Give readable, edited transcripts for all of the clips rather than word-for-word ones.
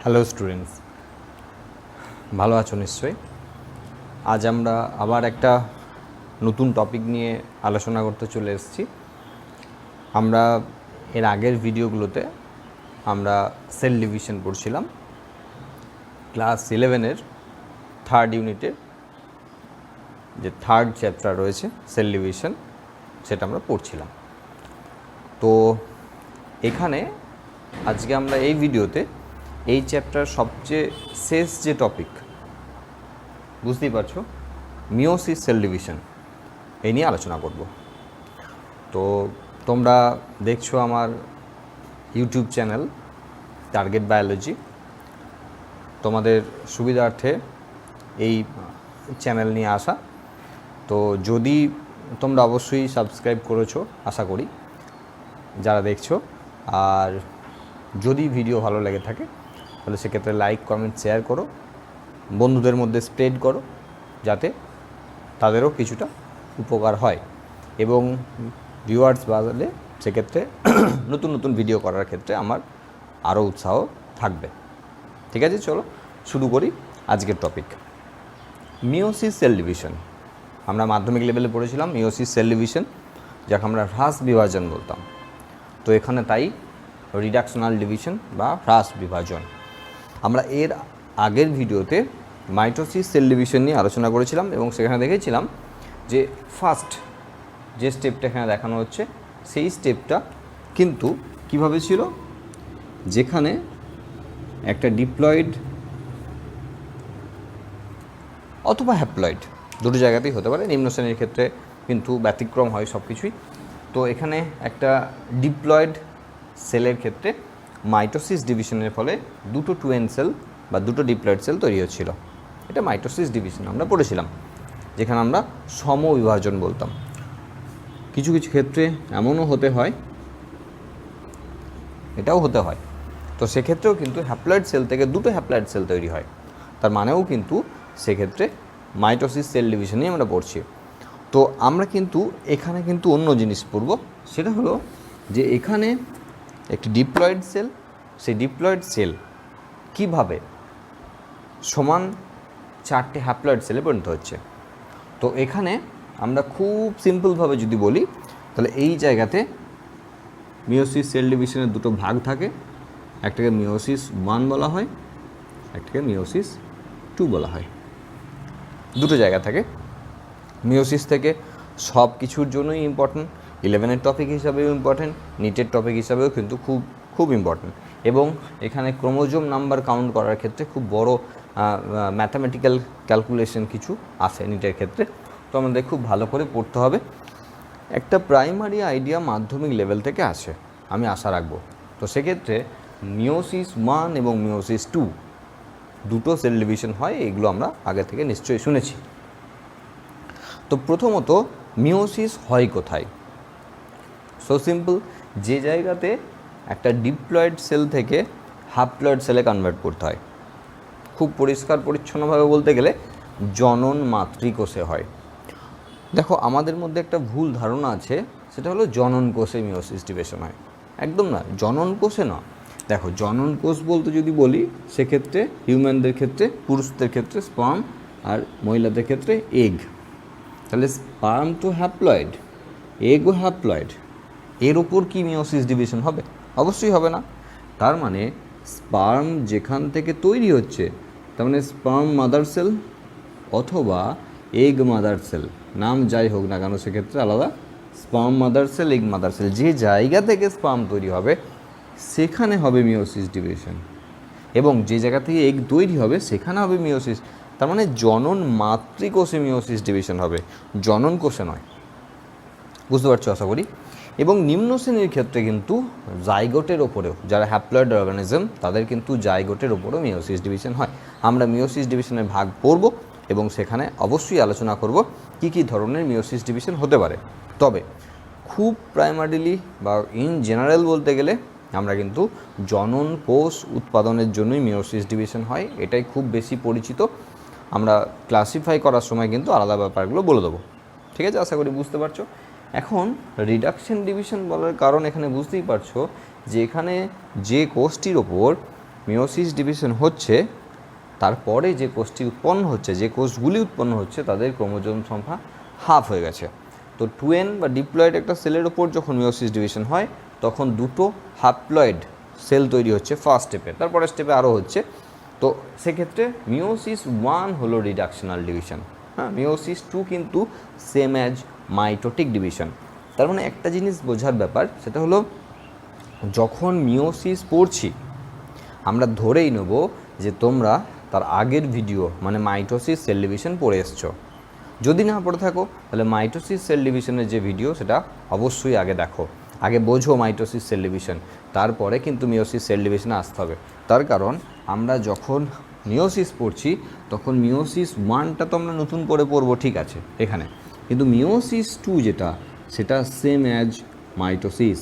Hello students, ভালো আছো নিশ্চয়ই। আজ আমরা আবার একটা নতুন টপিক নিয়ে আলোচনা করতে চলে এসেছি। আমরা এর আগের ভিডিওগুলোতে আমরা সেল ডিভিশন পড়ছিলাম। ক্লাস 11-এর থার্ড ইউনিটের যে থার্ড চ্যাপ্টার রয়েছে সেল ডিভিশন, সেটা আমরা পড়ছিলাম। তো এখানে আজকে আমরা এই ভিডিওতে এই চ্যাপ্টার সবচেয়ে শেষ যে টপিক, বুঝতেই পারছো, মিওসিস সেল ডিভিশন, এই নিয়ে আলোচনা করব। তো তোমরা দেখছো আমার ইউটিউব চ্যানেল টার্গেট বায়োলজি। তোমাদের সুবিধার্থে এই চ্যানেল নিয়ে আসা। তো যদি তোমরা অবশ্যই সাবস্ক্রাইব করেছো আশা করি যারা দেখছো, আর যদি ভিডিও ভালো লেগে থাকে তাহলে সেক্ষেত্রে লাইক, কমেন্ট, শেয়ার করো, বন্ধুদের মধ্যে স্প্রেড করো, যাতে তাদেরও কিছুটা উপকার হয় এবং ভিউয়ার্স বাড়লে সেক্ষেত্রে নতুন নতুন ভিডিও করার ক্ষেত্রে আমার আরও উৎসাহ থাকবে। ঠিক আছে, চলো শুরু করি আজকের টপিক, মিওসিস সেল ডিভিশন। আমরা মাধ্যমিক লেভেলে পড়েছিলাম মিওসিস সেল ডিভিশন, যাকে আমরা হ্রাস বিভাজন বলতাম। তো এখানে তাই রিডাকশনাল ডিভিশন বা হ্রাস বিভাজন। আমরা এর আগের ভিডিওতে মাইটোসিস সেল ডিভিশন নিয়ে আলোচনা করেছিলাম এবং সেখানে দেখেছিলাম যে ফার্স্ট যে স্টেপটা এখানে দেখানো হচ্ছে সেই স্টেপটা কিন্তু কিভাবে ছিল, যেখানে একটা ডিপ্লয়েড অথবা হ্যাপ্লয়েড, দুটো জায়গাতেই হতে পারে, নিম্ন শ্রেণীর ক্ষেত্রে কিন্তু ব্যতিক্রম হয় সব কিছুই। তো এখানে একটা ডিপ্লয়েড সেলের ক্ষেত্রে মাইটোসিস ডিভিশনের ফলে দুটো টুয়েন সেল বা দুটো ডিপ্লয়েড সেল তৈরি হচ্ছিল। এটা মাইটোসিস ডিভিশন আমরা পড়েছিলাম, যেখানে আমরা সমবিভাজন বলতাম। কিছু কিছু ক্ষেত্রে এমনও হতে হয়, এটাও হতে হয়। তো সেক্ষেত্রেও কিন্তু হ্যাপ্লয়েড সেল থেকে দুটো হ্যাপ্লয়েড সেল তৈরি হয়, তার মানেও কিন্তু সেক্ষেত্রে মাইটোসিস সেল ডিভিশনই আমরা পড়ছি। তো আমরা কিন্তু এখানে কিন্তু অন্য জিনিস পড়ব, সেটা হলো যে এখানে একটি ডিপ্লয়েড সেল, সেই ডিপ্লয়েড সেল কীভাবে সমান চারটে হ্যাপ্লয়েড সেলে পরিণত হচ্ছে। তো এখানে আমরা খুব সিম্পলভাবে যদি বলি তাহলে এই জায়গাতে মিওসিস সেল ডিভিশনের দুটো ভাগ থাকে, একটাকে মিওসিস 1 বলা হয়, একটাকে মিওসিস 2 বলা হয়। দুটো জায়গা থাকে। মিওসিস থেকে সব কিছুর জন্যই ইম্পর্টেন্ট, 11-এর টপিক হিসাবেও ইম্পর্টেন্ট, নিটের টপিক হিসাবেও কিন্তু খুব খুব ইম্পর্টেন্ট। এবং এখানে ক্রোমোজোম নাম্বার কাউন্ট করার ক্ষেত্রে খুব বড় ম্যাথামেটিক্যাল ক্যালকুলেশন কিছু আসে নিটের ক্ষেত্রে। তো আমাদের খুব ভালো করে পড়তে হবে। একটা প্রাইমারি আইডিয়া মাধ্যমিক লেভেল থেকে আসে, আমি আশা রাখবো। তো সেক্ষেত্রে মিওসিস 1 এবং মিওসিস 2 দুটো সেল ডিভিশন হয়, এগুলো আমরা আগে থেকে নিশ্চয়ই শুনেছি। তো প্রথমত মিওসিস হয় কোথায়? সো সিম্পল, যে জায়গাতে একটা ডিপ্লয়েড সেল থেকে হ্যাপ্লয়েড সেলে কনভার্ট করতে হয়। খুব পরিষ্কার পরিচ্ছন্নভাবে বলতে গেলে জনন মাতৃকোষে হয়। দেখো, আমাদের মধ্যে একটা ভুল ধারণা আছে, সেটা হলো জনন কোষে মিওসিস ডিভিশন হয়। একদম না, জনন কোষে না। দেখো, জনন কোষ বলতে যদি বলি সেক্ষেত্রে হিউম্যানদের ক্ষেত্রে, পুরুষদের ক্ষেত্রে স্পার্ম আর মহিলাদের ক্ষেত্রে এগ। তাহলে স্পার্ম তো হ্যাপ্লয়েড, এগও হ্যাপ্লয়েড, এর ওপর কি মিওসিস ডিভিশন হবে? অবশ্যই হবে না। তার মানে স্পার্ম যেখান থেকে তৈরি হচ্ছে, তার মানে স্পার্ম মাদার সেল অথবা এগ মাদার সেল, নাম যাই হোক না কেন সেক্ষেত্রে আলাদা, sperm mother sell, egg mother sell, যে জায়গা থেকে স্পার্ম তৈরি হবে সেখানে হবে মিওসিস ডিভিশন, এবং যে জায়গা থেকে এগ তৈরি হবে সেখানে হবে মিওসিস। তার মানে জনন মাতৃকোষে মিওসিস ডিভিশন হবে, জনন কোষে নয়। বুঝতে পারছো আশা করি। এবং নিম্ন শ্রেণীর ক্ষেত্রে কিন্তু জাইগোটের ওপরেও, যারা হ্যাপ্লয়েড অর্গানিজম তাদের কিন্তু জাইগোটের ওপরেও মিওসিস ডিভিশন হয়। আমরা মিওসিস ডিভিশনের ভাগ পড়ব এবং সেখানে অবশ্যই আলোচনা করব কী কী ধরনের মিওসিস ডিভিশন হতে পারে। তবে খুব প্রাইমারিলি বা ইন জেনারেল বলতে গেলে আমরা কিন্তু জনন কোষ উৎপাদনের জন্যই মিওসিস ডিভিশন হয়, এটাই খুব বেশি পরিচিত। আমরা ক্লাসিফাই করার সময় কিন্তু আলাদা ব্যাপারগুলো বলে দেবো। ঠিক আছে, আশা করি বুঝতে পারছো। এখন রিডাকশন ডিভিশন বলার কারণ এখানে বুঝতেই পারছো যে এখানে যে কোষটির ওপর মিওসিস ডিভিশন হচ্ছে তারপরে যে কোষটি উৎপন্ন হচ্ছে, যে কোষগুলি উৎপন্ন হচ্ছে তাদের ক্রোমোজোম সংখ্যা হাফ হয়ে গেছে। তো 2n বা ডিপ্লয়েড একটা সেলের ওপর যখন মিওসিস ডিভিশন হয় তখন দুটো হ্যাপ্লয়েড সেল তৈরি হচ্ছে ফার্স্ট স্টেপে, তারপরে স্টেপে আরও হচ্ছে। তো সেক্ষেত্রে মিওসিস 1 হলো রিডাকশনাল ডিভিশন, হ্যাঁ। মিওসিস 2 কিন্তু সেম অ্যাজ মাইটোটিক ডিভিশন। তার মানে একটা জিনিস বোঝার ব্যাপার, সেটা হলো যখন মিওসিস পড়ছি আমরা ধরেই নেব যে তোমরা তার আগের ভিডিও মানে মাইটোসিস সেল ডিভিশন পড়ে এসছো। যদি না পড়ে থাকো তাহলে মাইটোসিস সেল ডিভিশনের যে ভিডিও সেটা অবশ্যই আগে দেখো, আগে বোঝো মাইটোসিস সেল ডিভিশন, তারপরে কিন্তু মিওসিস সেল ডিভিশনে আসতে হবে। তার কারণ আমরা যখন মিওসিস পড়ছি তখন মিওসিস 1টা তো আমরা নতুন করে পড়বো, ঠিক আছে এখানে, কিন্তু মিওসিস 2 যেটা সেটা সেম অ্যাজ মাইটোসিস,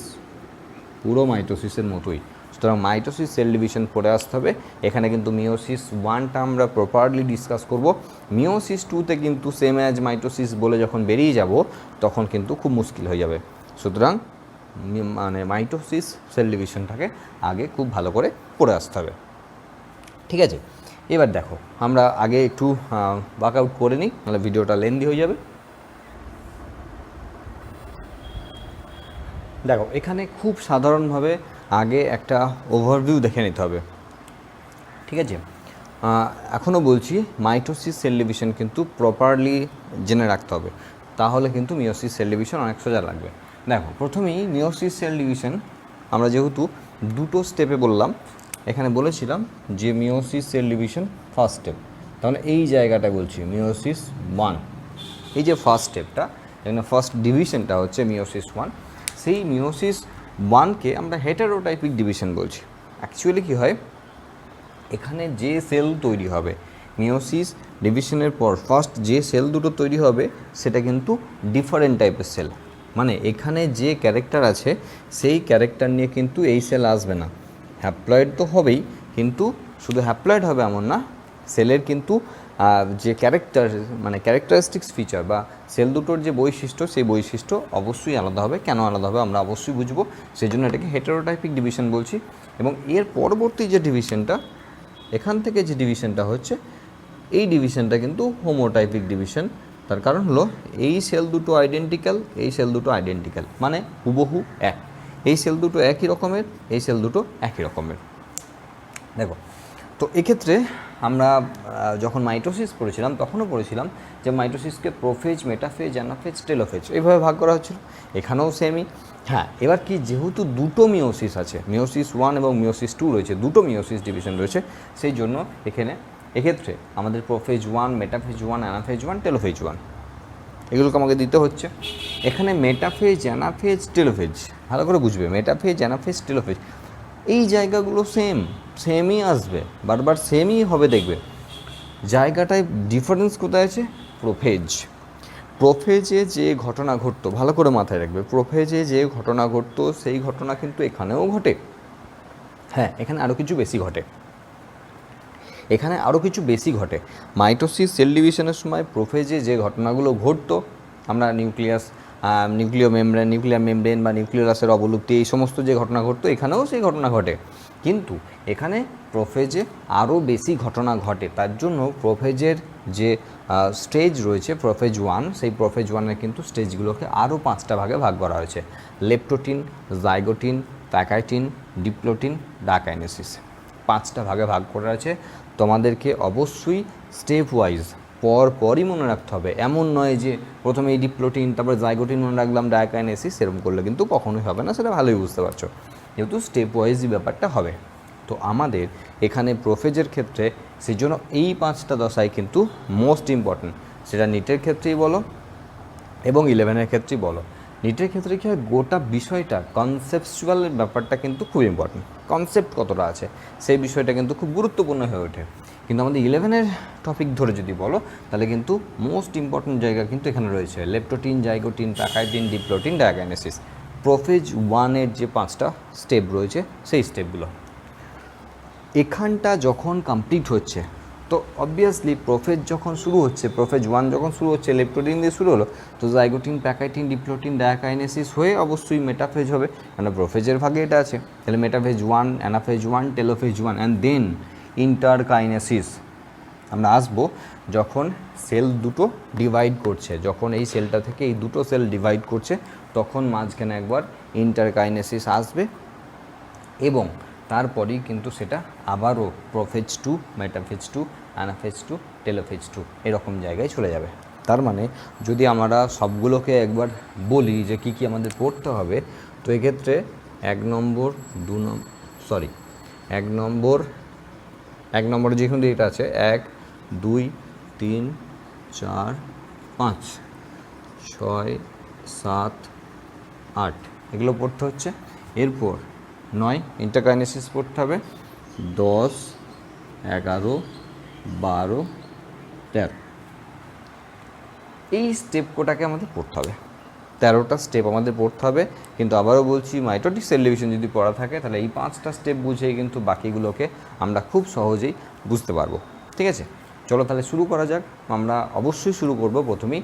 পুরো মাইটোসিসের মতোই। সুতরাং মাইটোসিস সেল ডিভিশন পড়ে আসতে হবে। এখানে কিন্তু মিওসিস 1টা আমরা প্রপারলি ডিসকাস করব। মিওসিস 2তে কিন্তু সেম অ্যাজ মাইটোসিস বলে যখন বেরিয়ে যাব তখন কিন্তু খুব মুশকিল হয়ে যাবে। সুতরাং মানে মাইটোসিস সেল ডিভিশনটাকে আগে খুব ভালো করে পড়ে আসতে হবে, ঠিক আছে। এবার দেখো আমরা আগে একটু ওয়ার্কআউট করে নিই, নাহলে ভিডিওটা লেন্দি হয়ে যাবে। দেখো এখানে খুব সাধারণভাবে আগে একটা ওভারভিউ দেখে নিতে হবে, ঠিক আছে। এখনও বলছি মাইটোসিস সেল ডিভিশন কিন্তু প্রপারলি জেনে রাখতে হবে, তাহলে কিন্তু মিওসিস সেল ডিভিশন অনেক সোজা লাগবে। দেখো প্রথমেই মিওসিস সেল ডিভিশন আমরা যেহেতু দুটো স্টেপে বললাম, এখানে বলেছিলাম যে meiosis cell division first step, তাহলে এই জায়গাটা বলছি মিওসিস 1, এই যে ফার্স্ট স্টেপটা, এখানে ফার্স্ট ডিভিশনটা হচ্ছে মিওসিস 1। সেই মিওসিস 1কে আমরা হেটারোটাইপিক ডিভিশন বলছি। অ্যাকচুয়ালি কী হয়, এখানে যে সেল তৈরি হবে মিওসিস ডিভিশনের পর ফার্স্ট যে সেল দুটো তৈরি হবে সেটা কিন্তু ডিফারেন্ট টাইপের সেল, মানে এখানে যে ক্যারেক্টার আছে সেই ক্যারেক্টার নিয়ে কিন্তু এই সেল আসবে না। হ্যাপ্লয়েড তো হবেই, কিন্তু শুধু হ্যাপ্লয়েড হবে এমন না, সেলের কিন্তু যে ক্যারেক্টার মানে ক্যারেক্টারিস্টিক্স ফিচার বা সেল দুটোর যে বৈশিষ্ট্য সেই বৈশিষ্ট্য অবশ্যই আলাদা হবে। কেন আলাদা হবে আমরা অবশ্যই বুঝবো, সেই জন্য এটাকে হেটারোটাইপিক ডিভিশন বলছি। এবং এর পরবর্তী যে ডিভিশনটা, এখান থেকে যে ডিভিশনটা হচ্ছে এই ডিভিশনটা কিন্তু হোমোটাইপিক ডিভিশন। তার কারণ হলো এই সেল দুটো আইডেন্টিক্যাল, এই সেল দুটো আইডেন্টিক্যাল, মানে হুবহু এক। এই সেল দুটো একই রকমের, এই সেল দুটো একই রকমের। দেখো তো এক্ষেত্রে আমরা যখন মাইটোসিস পড়েছিলাম তখনও পড়েছিলাম যে মাইটোসিসকে প্রোফেজ, মেটাফেজ, অ্যানাফেজ, টেলোফেজ এইভাবে ভাগ করা হচ্ছিল, এখানেও সেমই। হ্যাঁ, এবার কি যেহেতু দুটো মিওসিস আছে, মিওসিস 1 এবং মিওসিস 2 রয়েছে, দুটো মিওসিস ডিভিশন রয়েছে, সেই জন্য এক্ষেত্রে আমাদের প্রোফেজ 1, মেটাফেজ 1, অ্যানাফেজ 1, টেলোফেজ 1 এগুলোকে আমাকে দিতে হচ্ছে। এখানে মেটাফেজ, অ্যানাফেজ, টেলোফেজ ভালো করে বুঝবে, মেটাফেজ, অ্যানাফেজ, টেলোফেজ এই জায়গাগুলো সেমই আসবে, বারবার সেমই হবে। দেখবে জায়গাটায় ডিফারেন্স কোথায় আছে, প্রোফেজে যে ঘটনা ঘটতো ভালো করে মাথায় রাখবে, প্রোফেজে যে ঘটনা ঘটতো সেই ঘটনা কিন্তু এখানেও ঘটে। হ্যাঁ, এখানে আরও কিছু বেশি ঘটে, মাইটোসিস সেল ডিভিশনের সময় প্রোফেজে যে ঘটনাগুলো ঘটতো, আমরা নিউক্লিয়ার মেমব্রেন বা নিউক্লিয়াসের অবলুপ্তি এই সমস্ত যে ঘটনা ঘটতো এখানেও সেই ঘটনা ঘটে, কিন্তু এখানে প্রোফেজে আরও বেশি ঘটনা ঘটে। তার জন্য প্রোফেজের যে স্টেজ রয়েছে প্রোফেজ 1, সেই প্রোফেজ 1-এর কিন্তু স্টেজগুলোকে আরও 5টা ভাগে ভাগ করা হয়েছে, লেপ্টোটিন, জাইগোটিন, প্যাকাইটিন, ডিপ্লোটিন, ডাকাইনেসিস, 5টা ভাগে ভাগ করা আছে। তোমাদেরকে অবশ্যই স্টেপ ওয়াইজ পরই মনে রাখতে হবে, এমন নয় যে প্রথমে এই ডিপ্লোটিন তারপরে জাইগোটিন মনে রাখলাম, ডায়াকাইনেসিস এরকম করলে কিন্তু কখনোই হবে না, সেটা ভালোই বুঝতে পারছো, যেহেতু স্টেপ ওয়াইজই ব্যাপারটা হবে। তো আমাদের এখানে প্রোফেজের ক্ষেত্রে সেই জন্য এই 5টা দশাই কিন্তু মোস্ট ইম্পর্ট্যান্ট, সেটা নিটের ক্ষেত্রেই বলো এবং 11-এর ক্ষেত্রেই বলো। নিটের ক্ষেত্রে কী হয়, গোটা বিষয়টা কনসেপচুয়াল ব্যাপারটা কিন্তু খুব ইম্পর্ট্যান্ট, কনসেপ্ট কতটা আছে সেই বিষয়টা কিন্তু খুব গুরুত্বপূর্ণ হয়ে ওঠে। কিন্তু আমাদের 11-এর টপিক ধরে যদি বলো তাহলে কিন্তু মোস্ট ইম্পর্ট্যান্ট জায়গা কিন্তু এখানে রয়েছে leptotene, zygotene, pachytene, diplotene, diakinesis, prophase 1-এর যে 5টা স্টেপ রয়েছে সেই স্টেপগুলো। এখানটা যখন কমপ্লিট হচ্ছে তো অবভিয়াসলি প্রোফেজ যখন শুরু হচ্ছে, প্রোফেজ 1 যখন শুরু হচ্ছে, লেপটোটিন দিয়ে শুরু হলো, তো জাইগোটিন, প্যাকাইটিন, ডিপ্লোটিন, ডায়াকাইনেসিস হয়ে অবশ্যই মেটাফেজ হবে, মানে প্রোফেজের ভাগে এটা আছে। তাহলে metaphase 1, anaphase 1, telophase 1 and then interkinesis. আমরা আসবো যখন সেল দুটো ডিভাইড করছে, যখন এই সেলটা থেকে এই দুটো সেল ডিভাইড করছে, তখন মাঝখানে একবার ইন্টারকাইনেসিস আসবে এবং তারপরেই কিন্তু সেটা আবারও প্রোফেজ 2, মেটাফেজ 2, অ্যানাফেজ 2, টেলোফেজ 2 এরকম জায়গায় চলে যাবে। তার মানে যদি আমরা সবগুলোকে একবার বলি যে কী কী আমাদের পড়তে হবে, তো এক্ষেত্রে 1 নম্বরে যেখানে এটা আছে 1, 2, 3, 4, 5, 6, 7, 8 এগুলো পড়তে হচ্ছে। এরপর 9 ইন্টারকাইনেসিস পড়তে হবে, 10, 11, 12, 13 এই স্টেপ কোটাকে আমাদের পড়তে হবে। 13টা স্টেপ আমাদের পড়তে হবে। কিন্তু আবারও বলছি, মাইটোটিক সেল ডিভিশন যদি পড়া থাকে তাহলে এই 5টা স্টেপ বুঝেই কিন্তু বাকিগুলোকে আমরা খুব সহজেই বুঝতে পারবো। ঠিক আছে, চলো তাহলে শুরু করা যাক। আমরা অবশ্যই শুরু করব প্রথমেই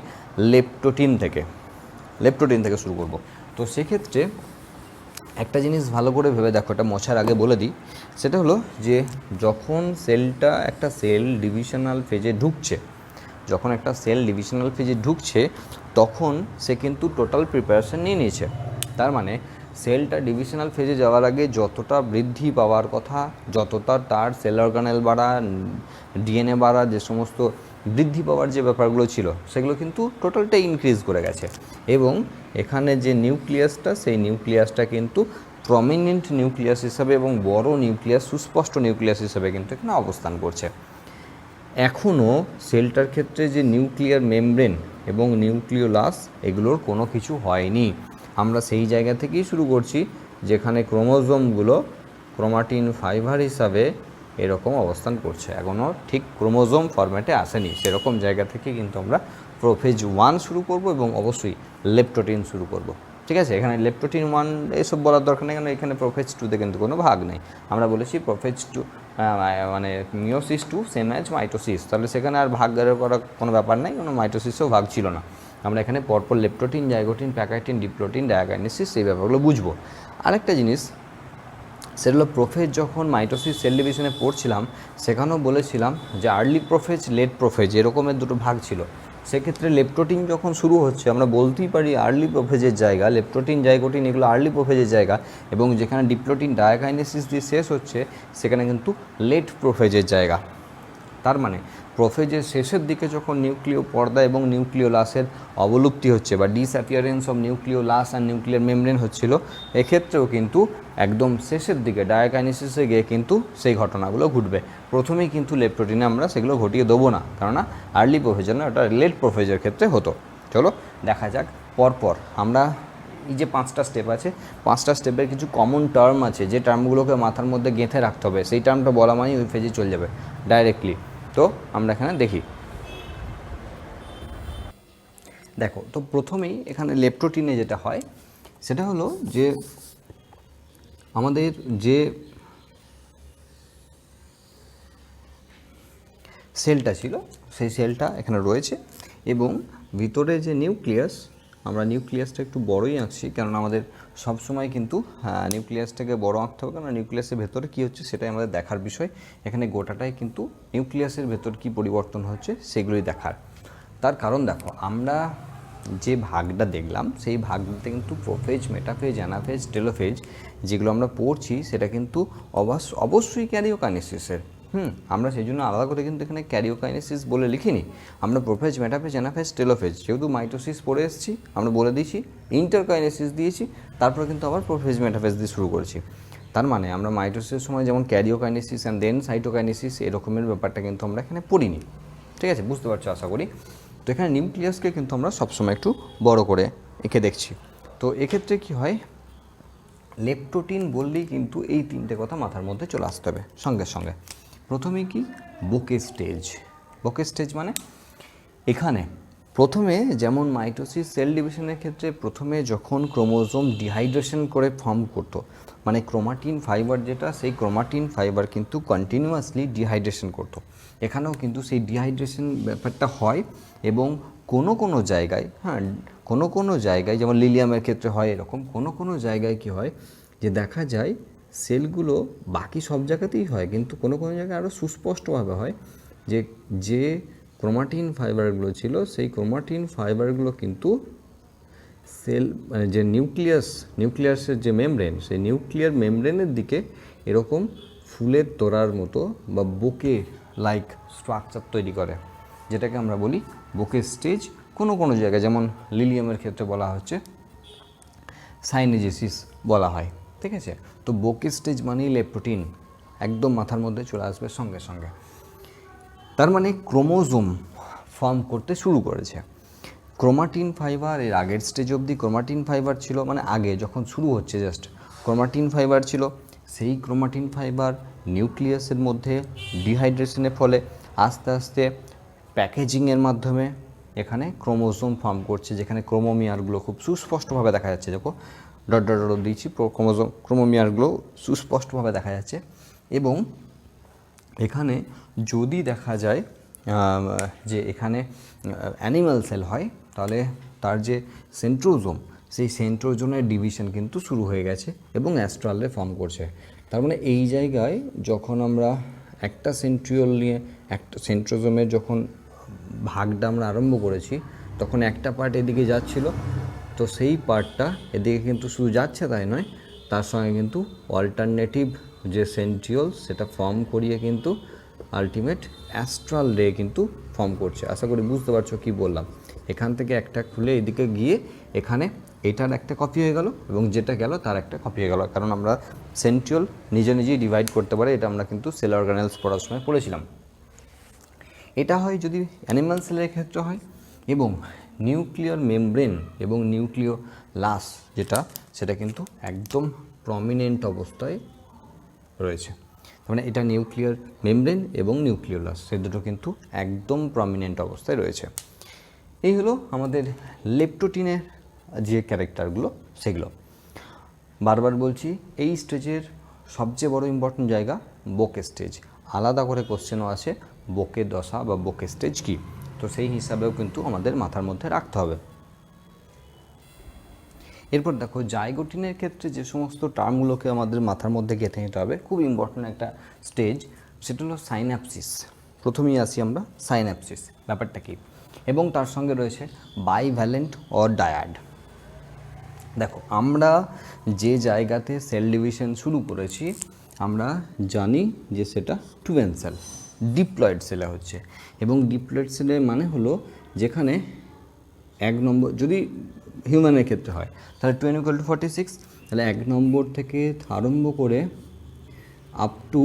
লেপটোটিন থেকে শুরু করব। তো সেক্ষেত্রে একটা জিনিস ভালো করে ভেবে দেখো, এটা মোছার আগে বলে দিই, সেটা হলো যে যখন একটা সেল ডিভিশনাল ফেজে ঢুকছে, তখন সে কিন্তু টোটাল প্রিপারেশন নিয়ে নিয়েছে। তার মানে সেলটা ডিভিশনাল ফেজে যাওয়ার আগে যতটা বৃদ্ধি পাওয়ার কথা, যতটা তার সেল অর্গানেল বাড়া, ডিএনএ বাড়া, যে সমস্ত বৃদ্ধি পাওয়ার যে ব্যাপারগুলো ছিল, সেগুলো কিন্তু টোটালটা ইনক্রিজ করে গেছে। এবং এখানে যে নিউক্লিয়াসটা, সেই নিউক্লিয়াসটা কিন্তু প্রমিনেন্ট নিউক্লিয়াস হিসাবে এবং বড় নিউক্লিয়াস, সুস্পষ্ট নিউক্লিয়াস হিসাবে কিন্তু এখানে অবস্থান করছে। এখনও সেলটার ক্ষেত্রে যে নিউক্লিয়ার মেমব্রেন এবং নিউক্লিওলাস, এগুলোর কোনো কিছু হয়নি। আমরা সেই জায়গা থেকেই শুরু করছি যেখানে ক্রোমোজোমগুলো ক্রোমাটিন ফাইবার হিসাবে এরকম অবস্থান করছে, এখনও ঠিক ক্রোমোজোম ফরম্যাটে আসেনি। সেরকম জায়গা থেকে কিন্তু আমরা প্রোফেজ 1 শুরু করব এবং অবশ্যই লেপটোটিন শুরু করব। ঠিক আছে, এখানে লেপটোটিন 1 এসব বলার দরকার নেই, কারণ এখানে প্রোফেজ 2তে কিন্তু কোনো ভাগ নেই। আমরা বলেছি প্রোফেজ 2 মানে মিওসিস 2 সেম অ্যাজ মাইটোসিস, তাহলে সেখানে আর ভাগ করার কোনো ব্যাপার নেই, কোনো মাইটোসিসেও ভাগ ছিল না। আমরা এখানে পরপর leptotene, zygotene, pachytene, diplotene, diakinesis এই ব্যাপারগুলো বুঝবো। আরেকটা জিনিস, সেটা হলো প্রোফেজ যখন মাইটোসিস সেল ডিভিশনে পড়ছিলাম, সেখানেও বলেছিলাম যে আর্লি প্রোফেজ, লেট প্রোফেজ এরকমের দুটো ভাগ ছিল। সেক্ষেত্রে লেপটোটিন যখন শুরু হচ্ছে, আমরা বলতেই পারি আর্লি প্রোফেজের জায়গা, লেপটোটিন, জাইগোটিন এগুলো আর্লি প্রোফেজের জায়গা, এবং যেখানে ডিপ্লোটিন, ডায়াকাইনেসিস দিয়ে শেষ হচ্ছে, সেখানে কিন্তু লেট প্রোফেজের জায়গা। তার মানে প্রোফেজের শেষের দিকে যখন নিউক্লিয় পর্দা এবং নিউক্লিওলাসের অবলুপ্তি হচ্ছে বা disappearance of nucleolus and nuclear membrane হচ্ছিল, এক্ষেত্রেও কিন্তু একদম শেষের দিকে ডায়াকাইনেসিসে গিয়ে কিন্তু সেই ঘটনাগুলো ঘটবে। প্রথমেই কিন্তু লেপটোটিনে আমরা সেগুলো ঘটিয়ে দেবো না, কেননা আর্লি প্রোফেজের না, ওটা লেট প্রোফেজের ক্ষেত্রে হতো। চলো দেখা যাক পরপর আমরা এই যে 5টা স্টেপ আছে, 5টা স্টেপের কিছু কমন টার্ম আছে, যে টার্মগুলোকে মাথার মধ্যে গেঁথে রাখতে হবে। সেই টার্মটা বলা মানেই ওই ফেজে চলে যাবে ডাইরেক্টলি। তো আমরা এখানে দেখি, দেখো তো প্রথমেই এখানে লেপটোটিনে যেটা হয় সেটা হলো যে আমাদের যে সেলটা ছিল, সেই সেলটা এখানে রয়েছে এবং ভিতরে যে নিউক্লিয়াস, আমরা নিউক্লিয়াসটা একটু বড়ই আঁকছি, কেননা আমাদের সবসময় কিন্তু নিউক্লিয়াসটাকে বড় আঁকতে হবে, কারণ নিউক্লিয়াসের ভেতরে কী হচ্ছে সেটাই আমাদের দেখার বিষয়। এখানে গোটাটাই কিন্তু নিউক্লিয়াসের ভেতর কী পরিবর্তন হচ্ছে সেগুলোই দেখার। তার কারণ দেখো, আমরা যে ভাগটা দেখলাম, সেই ভাগটাতে কিন্তু প্রোফেজ, মেটাফেজ, অ্যানাফেজ, টেলোফেজ যেগুলো আমরা পড়ছি, সেটা কিন্তু অবশ্যই ক্যারিওকাইনেসিসের। আমরা সেই জন্য আলাদা করে কিন্তু এখানে ক্যারিওকাইনেসিস বলে লিখিনি। আমরা প্রোফেজ, মেটাফেজ, অ্যানাফেজ, টেলোফেজ যেহেতু মাইটোসিস পড়ে এসেছি, আমরা বলে দিয়েছি ইন্টারকাইনেসিস দিয়েছি, তারপর কিন্তু আবার প্রোফেজ, মেটাফেজ দিয়ে শুরু করেছি। তার মানে আমরা মাইটোসিসের সময় যেমন ক্যারিওকাইনেসিস অ্যান্ড দেন সাইটোকাইনেসিস এরকমের ব্যাপারটা কিন্তু আমরা এখানে পড়িনি। ঠিক আছে, বুঝতে পারছো আশা করি। তো এখানে নিউক্লিয়াসকে কিন্তু আমরা সবসময় একটু বড় করে এঁকে দেখছি। তো এক্ষেত্রে কি হয়, লেপটোটিন বললেই কিন্তু এই 3টে কথা মাথার মধ্যে চলে আসতে হবে সঙ্গে সঙ্গে। প্রথমে কি, বোকে স্টেজ। বোকে স্টেজ মানে এখানে প্রথমে যেমন মাইটোসিস সেল ডিভিশনের ক্ষেত্রে প্রথমে যখন ক্রোমোজোম ডিহাইড্রেশন করে ফর্ম করতো, মানে ক্রোমাটিন ফাইবার যেটা, সেই ক্রোমাটিন ফাইবার কিন্তু কন্টিনিউয়াসলি ডিহাইড্রেশন করতো। এখানেও কিন্তু সেই ডিহাইড্রেশন ব্যাপারটা হয়, এবং কোনো জায়গায়, হ্যাঁ, কোনো জায়গায় যেমন লিলিয়ামের ক্ষেত্রে হয় এরকম, কোনো জায়গায় কি হয় যে দেখা যায় সেলগুলো বাকি সব জায়গাতেই হয়, কিন্তু কোনো জায়গায় আরও সুস্পষ্টভাবে হয় যে ক্রোমাটিন ফাইবারগুলো ছিল, সেই ক্রোমাটিন ফাইবারগুলো কিন্তু সেল, মানে যে নিউক্লিয়াসের যে মেমব্রেন, সেই নিউক্লিয়ার মেমব্রেনের দিকে এরকম ফুলের তোড়ার মতো বা বোকে লাইক স্ট্রাকচার তৈরি করে, যেটাকে আমরা বলি বোকে স্টেজ। কোনো জায়গায় যেমন লিলিয়ামের ক্ষেত্রে বলা হচ্ছে সাইনেজেসিস বলা হয়, ঠিক আছে। তো বোকে স্টেজ মানেই লেপ্টোটিন, একদম মাথার মধ্যে চলে আসবে সঙ্গে সঙ্গে। তার মানে ক্রোমোজোম ফর্ম করতে শুরু করেছে। ক্রোমাটিন ফাইবার এর আগের স্টেজ অবধি ক্রোমাটিন ফাইবার ছিল, মানে আগে যখন শুরু হচ্ছে জাস্ট ক্রোমাটিন ফাইবার ছিল, সেই ক্রোমাটিন ফাইবার নিউক্লিয়াসের মধ্যে ডিহাইড্রেশনের ফলে আস্তে আস্তে প্যাকেজিংয়ের মাধ্যমে এখানে ক্রোমোজোম ফর্ম করছে, যেখানে ক্রোমোমিয়ারগুলো খুব সুস্পষ্টভাবে দেখা যাচ্ছে। দেখো ডট ডট ডট দিয়েছি, ক্রোমোমিয়ারগুলো সুস্পষ্টভাবে দেখা যাচ্ছে। এবং এখানে যদি দেখা যায় যে এখানে অ্যানিম্যাল সেল হয়, তাহলে তার যে সেন্ট্রোজোম, সেই সেন্ট্রোজোমের ডিভিশন কিন্তু শুরু হয়ে গেছে এবং অ্যাস্ট্রালে ফর্ম করছে। তার মানে এই জায়গায় যখন আমরা একটা সেন্ট্রিওল নিয়ে একটা সেন্ট্রোজোমের যখন ভাগটা আমরা আরম্ভ করেছি, তখন একটা পার্ট এদিকে যাচ্ছিল, তো সেই পার্টটা এদিকে কিন্তু শুধু যাচ্ছে তাই নয়, তার সঙ্গে কিন্তু অল্টারনেটিভ যে সেন্ট্রিওল সেটা ফর্ম করিয়ে কিন্তু আলটিমেট অ্যাস্ট্রাল রে কিন্তু ফর্ম করছে। আশা করি বুঝতে পারছো কি বললাম। এখান থেকে একটা খুলে এদিকে গিয়ে এখানে এটার একটা কপি হয়ে গেল, এবং যেটা গেল তার একটা কপি হয়ে গেল, কারণ আমরা সেন্ট্রিওল নিজেই ডিভাইড করতে পারে, এটা আমরা কিন্তু সেল অর্গানেলস পড়ার সময় পড়েছিলাম। এটা হয় যদি অ্যানিমাল সেলের ক্ষেত্রে হয়। এবং নিউক্লিয়ার মেমব্রেন এবং নিউক্লিওলাস যেটা, সেটা কিন্তু একদম প্রমিনেন্ট অবস্থায় রয়েছে। মানে এটা নিউক্লিয়ার মেমব্রেন এবং নিউক্লিওলাস, সে দুটো কিন্তু একদম প্রমিনেন্ট অবস্থায় রয়েছে। এই হলো আমাদের লেপ্টোটিনের যে ক্যারেক্টারগুলো, সেগুলো। বারবার বলছি, এই স্টেজের সবচেয়ে বড় ইম্পর্টেন্ট জায়গা বোকে স্টেজ। আলাদা করে কোশ্চেনও আছে বোকে দশা বা বোকে স্টেজ কী, তো সেই হিসাবেও কিন্তু আমাদের মাথার মধ্যে রাখতে হবে। এরপর দেখো জাইগোটিনের ক্ষেত্রে যে সমস্ত টার্মগুলোকে আমাদের মাথার মধ্যে গেঁথে নিতে হবে, খুব ইম্পর্টেন্ট একটা স্টেজ, সেটা হলো সাইন্যাপসিস। প্রথমেই আসি আমরা সাইন্যাপসিস ব্যাপারটা কী, এবং তার সঙ্গে রয়েছে বাইভ্যালেন্ট অর ডায়াড। দেখো আমরা যে জায়গাতে সেল ডিভিশন শুরু করেছি, আমরা জানি যে সেটা টুয়েন সেল, ডিপ্লয়েড সেলে হচ্ছে। এবং ডিপ্লয়েড সেলের মানে হলো যেখানে এক নম্বর, যদি হিউম্যানের ক্ষেত্রে হয় তাহলে 2n=46, তাহলে 1 নম্বর থেকে আরম্ভ করে আপ টু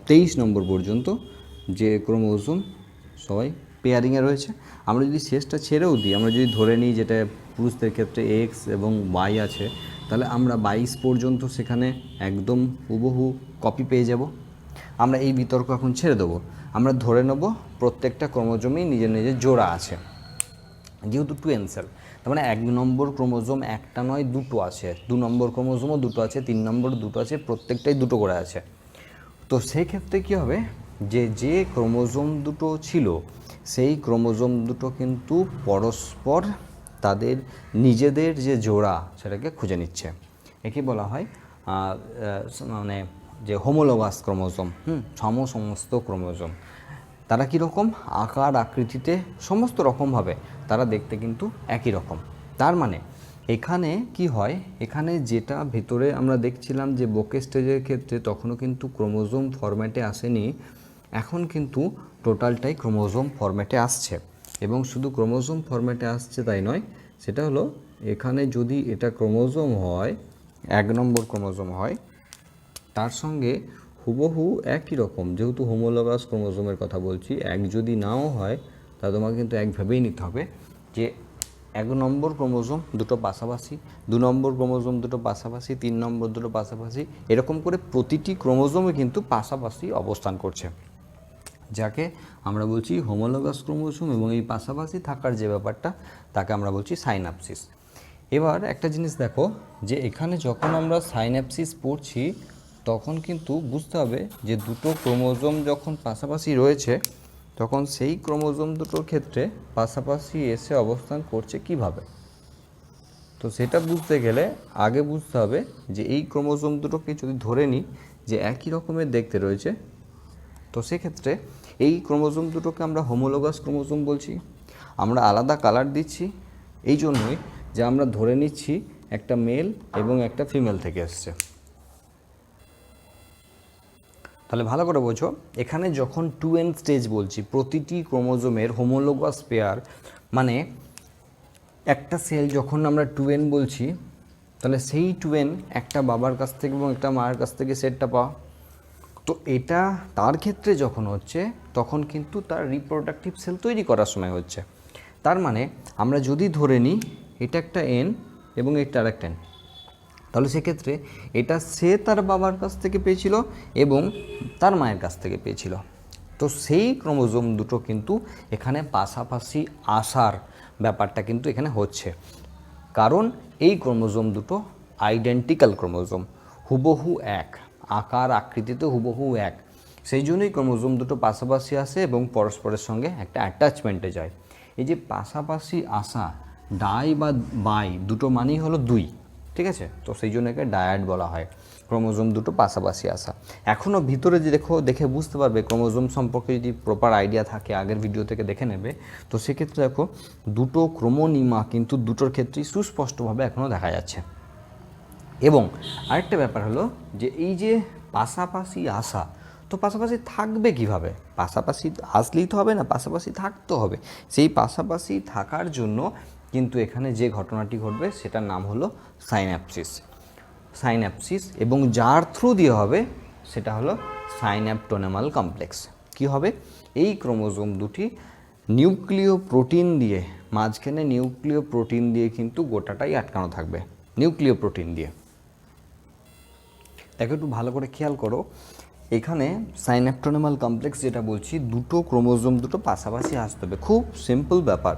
23 নম্বর পর্যন্ত যে ক্রোমোজোম সবাই পেয়ারিংয়ে রয়েছে। আমরা যদি শেষটা ছেড়েও দিই, আমরা যদি ধরে নিই যেটা পুরুষদের ক্ষেত্রে এক্স এবং ওয়াই আছে, তাহলে আমরা 22 পর্যন্ত সেখানে একদম হুবহু কপি পেয়ে যাব। আমরা এই বিতর্ক এখন ছেড়ে দেবো, আমরা ধরে নেব প্রত্যেকটা ক্রোমোজোমেই নিজের জোড়া আছে, যেহেতু টুয়েন সেল। তার মানে 1 নম্বর ক্রোমোজোম একটা নয় দুটো আছে, 2 নম্বর ক্রোমোজোমও দুটো আছে, 3 নম্বর দুটো আছে, প্রত্যেকটাই দুটো করে আছে। তো সেই ক্ষেত্রে কী হবে, যে ক্রোমোজোম দুটো ছিল, সেই ক্রোমোজোম দুটো কিন্তু পরস্পর তাদের নিজেদের যে জোড়া সেটাকে খুঁজে নিচ্ছে। একে বলা হয় মানে যে হোমোলোগাস ক্রোমোজোম, সমস্ত ক্রোমোজোম। তারা কীরকম আকার আকৃতিতে সমস্ত রকমভাবে তারা দেখতে কিন্তু একই রকম। তার মানে এখানে কি হয়, এখানে যেটা ভেতরে আমরা দেখছিলাম যে বোকে স্টেজের ক্ষেত্রে তখনও কিন্তু ক্রোমোজোম ফরম্যাটে আসেনি, এখন কিন্তু টোটালটাই ক্রোমোজোম ফরম্যাটে আসছে। এবং শুধু ক্রোমোজোম ফরম্যাটে আসছে তাই নয়, সেটা হলো এখানে যদি এটা ক্রোমোজোম হয়, 1 নম্বর ক্রোমোজোম হয়, তার সঙ্গে হুবহু একই রকম, যেহেতু হোমোলোগাস ক্রোমোজোমের কথা বলছি, এক যদি নাও হয় তা তোমাকে কিন্তু একভাবেই নিতে হবে যে 1 নম্বর ক্রোমোজোম দুটো পাশাপাশি, 2 নম্বর ক্রোমোজোম দুটো পাশাপাশি, 3 নম্বর দুটো পাশাপাশি, এরকম করে প্রতিটি ক্রোমোজোমে কিন্তু পাশাপাশি অবস্থান করছে। যাকে আমরা বলছি হোমোলোগাস ক্রোমোজোম, এবং এই পাশাপাশি থাকার যে ব্যাপারটা তাকে আমরা বলছি সাইন্যাপসিস। এবার একটা জিনিস দেখো, যে এখানে যখন আমরা সাইন্যাপসিস পড়ছি তখন কিন্তু বুঝতে হবে যে দুটো ক্রোমোজোম যখন পাশাপাশি রয়েছে তখন সেই ক্রোমোজোম দুটোর ক্ষেত্রে পাশাপাশি এসে অবস্থান করছে কিভাবে। তো সেটা বুঝতে গেলে আগে বুঝতে হবে যে এই ক্রোমোজোম দুটোকে যদি ধরে নিই যে একই রকমের দেখতে রয়েছে, তো সেক্ষেত্রে এই ক্রোমোজোম দুটোকে আমরা হোমোলোগাস ক্রোমোজোম বলছি। আমরা আলাদা কালার দিচ্ছি এই জন্যই যে আমরা ধরে নিচ্ছি একটা মেল এবং একটা ফিমেল থেকে এসছে। তাহলে ভালো করে বোঝো, এখানে যখন 2n স্টেজ বলছি, প্রতিটি ক্রোমোজোমের হোমোলোগাস পেয়ার, মানে একটা সেল যখন আমরা 2n বলছি তাহলে সেই 2n একটা বাবার কাছ থেকে এবং একটা মায়ের কাছ থেকে সেটটা পাওয়া। তো এটা তার ক্ষেত্রে যখন হচ্ছে তখন কিন্তু তার রিপ্রোডাক্টিভ সেল তৈরি করার সময় হচ্ছে। তার মানে আমরা যদি ধরে নিই এটা একটা n এবং এটা আর একটা n, তাহলে সেক্ষেত্রে এটা সে তার বাবার কাছ থেকে পেয়েছিল এবং তার মায়ের কাছ থেকে পেয়েছিল। তো সেই ক্রোমোজোম দুটো কিন্তু এখানে পাশাপাশি আসার ব্যাপারটা কিন্তু এখানে হচ্ছে, কারণ এই ক্রোমোজোম দুটো আইডেন্টিক্যাল ক্রোমোজোম, হুবহু এক, আকার আকৃতিতে হুবহু এক। সেই জন্যই ক্রোমোজোম দুটো পাশাপাশি আসে এবং পরস্পরের সঙ্গে একটা অ্যাটাচমেন্টে যায়। এই যে পাশাপাশি আসা, ডাই বা বাই দুটো মানেই হলো দুই, ঠিক আছে? তো সেই জন্য একে ডায়াড বলা হয়, ক্রোমোজোম দুটো পাশাপাশি আসা। এখনও ভিতরে যে দেখে বুঝতে পারবে ক্রোমোজোম সম্পর্কে যদি প্রপার আইডিয়া থাকে, আগের ভিডিও থেকে দেখে নেবে, তো সেক্ষেত্রে দেখো দুটো ক্রোমোনিমা কিন্তু দুটোর ক্ষেত্রেই সুস্পষ্টভাবে এখনও দেখা যাচ্ছে। এবং আরেকটা ব্যাপার হলো যে এই যে পাশাপাশি আসা, তো পাশাপাশি থাকবে কিভাবে? পাশাপাশি আসলেই তো হবে না, পাশাপাশি থাকতে হবে। সেই পাশাপাশি থাকার জন্য কিন্তু এখানে যে ঘটনাটি ঘটবে সেটার নাম হলো সাইন্যাপসিস, এবং যার থ্রু দিয়ে হবে সেটা হলো সাইন্যাপটোনেমাল কমপ্লেক্স। কি হবে? এই ক্রোমোজোম দুটি নিউক্লিয় প্রোটিন দিয়ে, মাঝখানে নিউক্লিয় প্রোটিন দিয়ে কিন্তু গোটাটাই আটকানো থাকবে, নিউক্লিয় প্রোটিন দিয়ে। দেখো একটু ভালো করে খেয়াল করো, এখানে সাইন্যাপটোনেমাল কমপ্লেক্স যেটা বলছি, দুটো ক্রোমোজোম দুটো পাশাপাশি আসতে হবে। খুব সিম্পল ব্যাপার।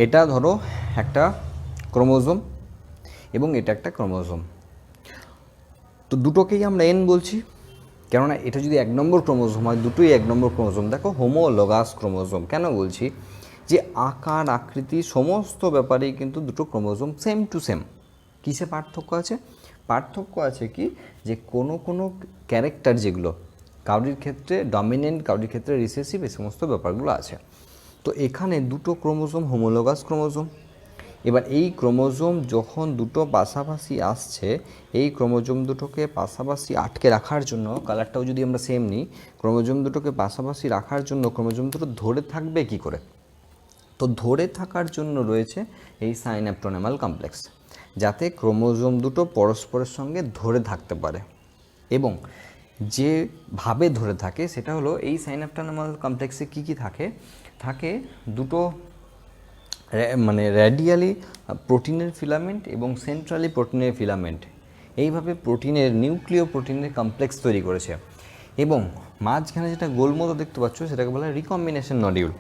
এটা ধরো একটা ক্রোমোজোম এবং এটা একটা ক্রোমোজোম, তো দুটোকেই আমরা এন বলছি, কেননা এটা যদি 1 নম্বর ক্রোমোজোম হয়, দুটোই 1 নম্বর ক্রোমোজোম। দেখো হোমোলোগাস ক্রোমোজোম কেন বলছি, যে আকার আকৃতি সমস্ত ব্যাপারেই কিন্তু দুটো ক্রোমোজোম সেম টু সেম। কিসে পার্থক্য আছে? পার্থক্য আছে কি, যে কোনো কোনো ক্যারেক্টার যেগুলো কারোর ক্ষেত্রে ডমিনেন্ট, কারোর ক্ষেত্রে রিসেসিভ, এই সমস্ত ব্যাপারগুলো আছে। তো এখানে দুটো ক্রোমোজোম হোমোলোগাস ক্রোমোজোম। এবার এই ক্রোমোজোম যখন দুটো পাশাপাশি আসছে, এই ক্রোমোজোম দুটোকে পাশাপাশি আটকে রাখার জন্য, কালারটাও যদি আমরা সেম নিই, ক্রোমোজোম দুটোকে পাশাপাশি রাখার জন্য ক্রোমোজোম দুটো ধরে থাকবে কি করে? তো ধরে থাকার জন্য রয়েছে এই সাইন্যাপটোনেমাল কমপ্লেক্স, যাতে ক্রোমোজোম দুটো পরস্পরের সঙ্গে ধরে থাকতে পারে। এবং যেভাবে ধরে থাকে সেটা হলো, এই সাইন্যাপটোনেমাল কমপ্লেক্সে কী কী থাকে? থাকে দুটো মানে রেডিয়ালি প্রোটিনের ফিলামেন্ট এবং সেন্ট্রালি প্রোটিনের ফিলামেন্ট, এইভাবে প্রোটিনের, নিউক্লিয় প্রোটিনের কমপ্লেক্স তৈরি করেছে। এবং মাঝখানে যেটা গোলমতো দেখতে পাচ্ছ সেটাকে বলা হয় রিকম্বিনেশন নডিউল।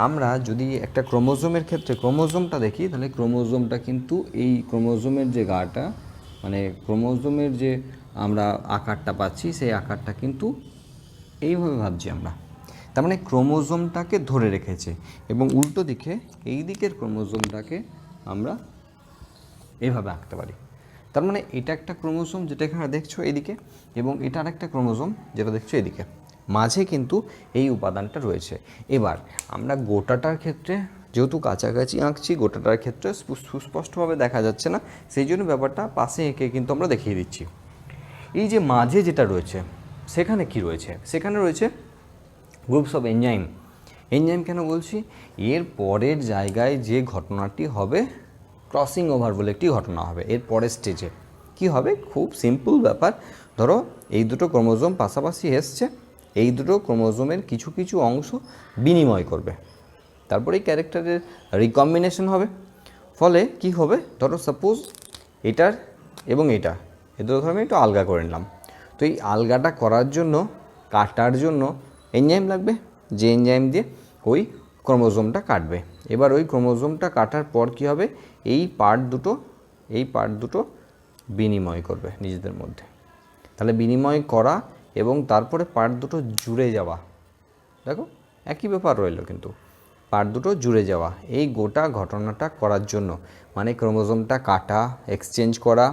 আমরা যদি একটা ক্রোমোজোমের ক্ষেত্রে ক্রোমোজোমটা দেখি, তাহলে ক্রোমোজোমটা কিন্তু এই ক্রোমোজোমের যে গাটা, মানে ক্রোমোজোমের যে আমরা আকারটা পাচ্ছি, সেই আকারটা কিন্তু এইভাবে ভাবছি আমরা। তার মানে ক্রোমোজোমটাকে ধরে রেখেছে, এবং উল্টো দিকে এই দিকের ক্রোমোজোমটাকে আমরা এইভাবে আঁকতে পারি। তার মানে এটা একটা ক্রোমোজোম যেটা এখানে দেখছো এদিকে, এবং এটা আরেকটা ক্রোমোজোম যেটা দেখছো এদিকে, মাঝে কিন্তু এই উপাদানটা রয়েছে। এবার আমরা গোটাটার ক্ষেত্রে যেহেতু কাছাকাছি আঁকছি, গোটাটার ক্ষেত্রে সুস্পষ্টভাবে দেখা যাচ্ছে না, সেই জন্য ব্যাপারটা পাশে এঁকে কিন্তু আমরা দেখিয়ে দিচ্ছি। এই যে মাঝে যেটা রয়েছে সেখানে কি রয়েছে? সেখানে রয়েছে গ্রুপস অফ এনজাইম। এনজাইম কেন বলছি? এর পরের জায়গায় যে ঘটনাটি হবে, ক্রসিং ওভার বলে একটি ঘটনা হবে এর পরের স্টেজে। কি হবে? খুব সিম্পল ব্যাপার। ধরো এই দুটো ক্রোমোজোম পাশাপাশি এসছে, এই দুটো ক্রোমোজোমের কিছু কিছু অংশ বিনিময় করবে, তারপরে এই ক্যারেক্টারের রিকম্বিনেশন হবে। ফলে কি হবে? ধরো সাপোজ এটার এবং এটা, এ দুটো ধরো আমি একটু আলগা করে নিলাম। তো এই আলগাটা করার জন্য, কাটার জন্য এনজাইম লাগবে। যে এনজাইম দিয়ে ওই ক্রোমোজোমটা কাটবে। এবার ওই ক্রোমোজোমটা কাটার পর কী হবে, এই পার্ট দুটো বিনিময় করবে নিজেদের মধ্যে। তাহলে বিনিময় করা এবং তারপরে পার্ট দুটো জুড়ে যাওয়া, দেখো একই ব্যাপার রইল, কিন্তু পার্ট দুটো জুড়ে যাওয়া এই গোটা ঘটনাটা করার জন্য, মানে ক্রোমোজোমটা কাটা, এক্সচেঞ্জ করা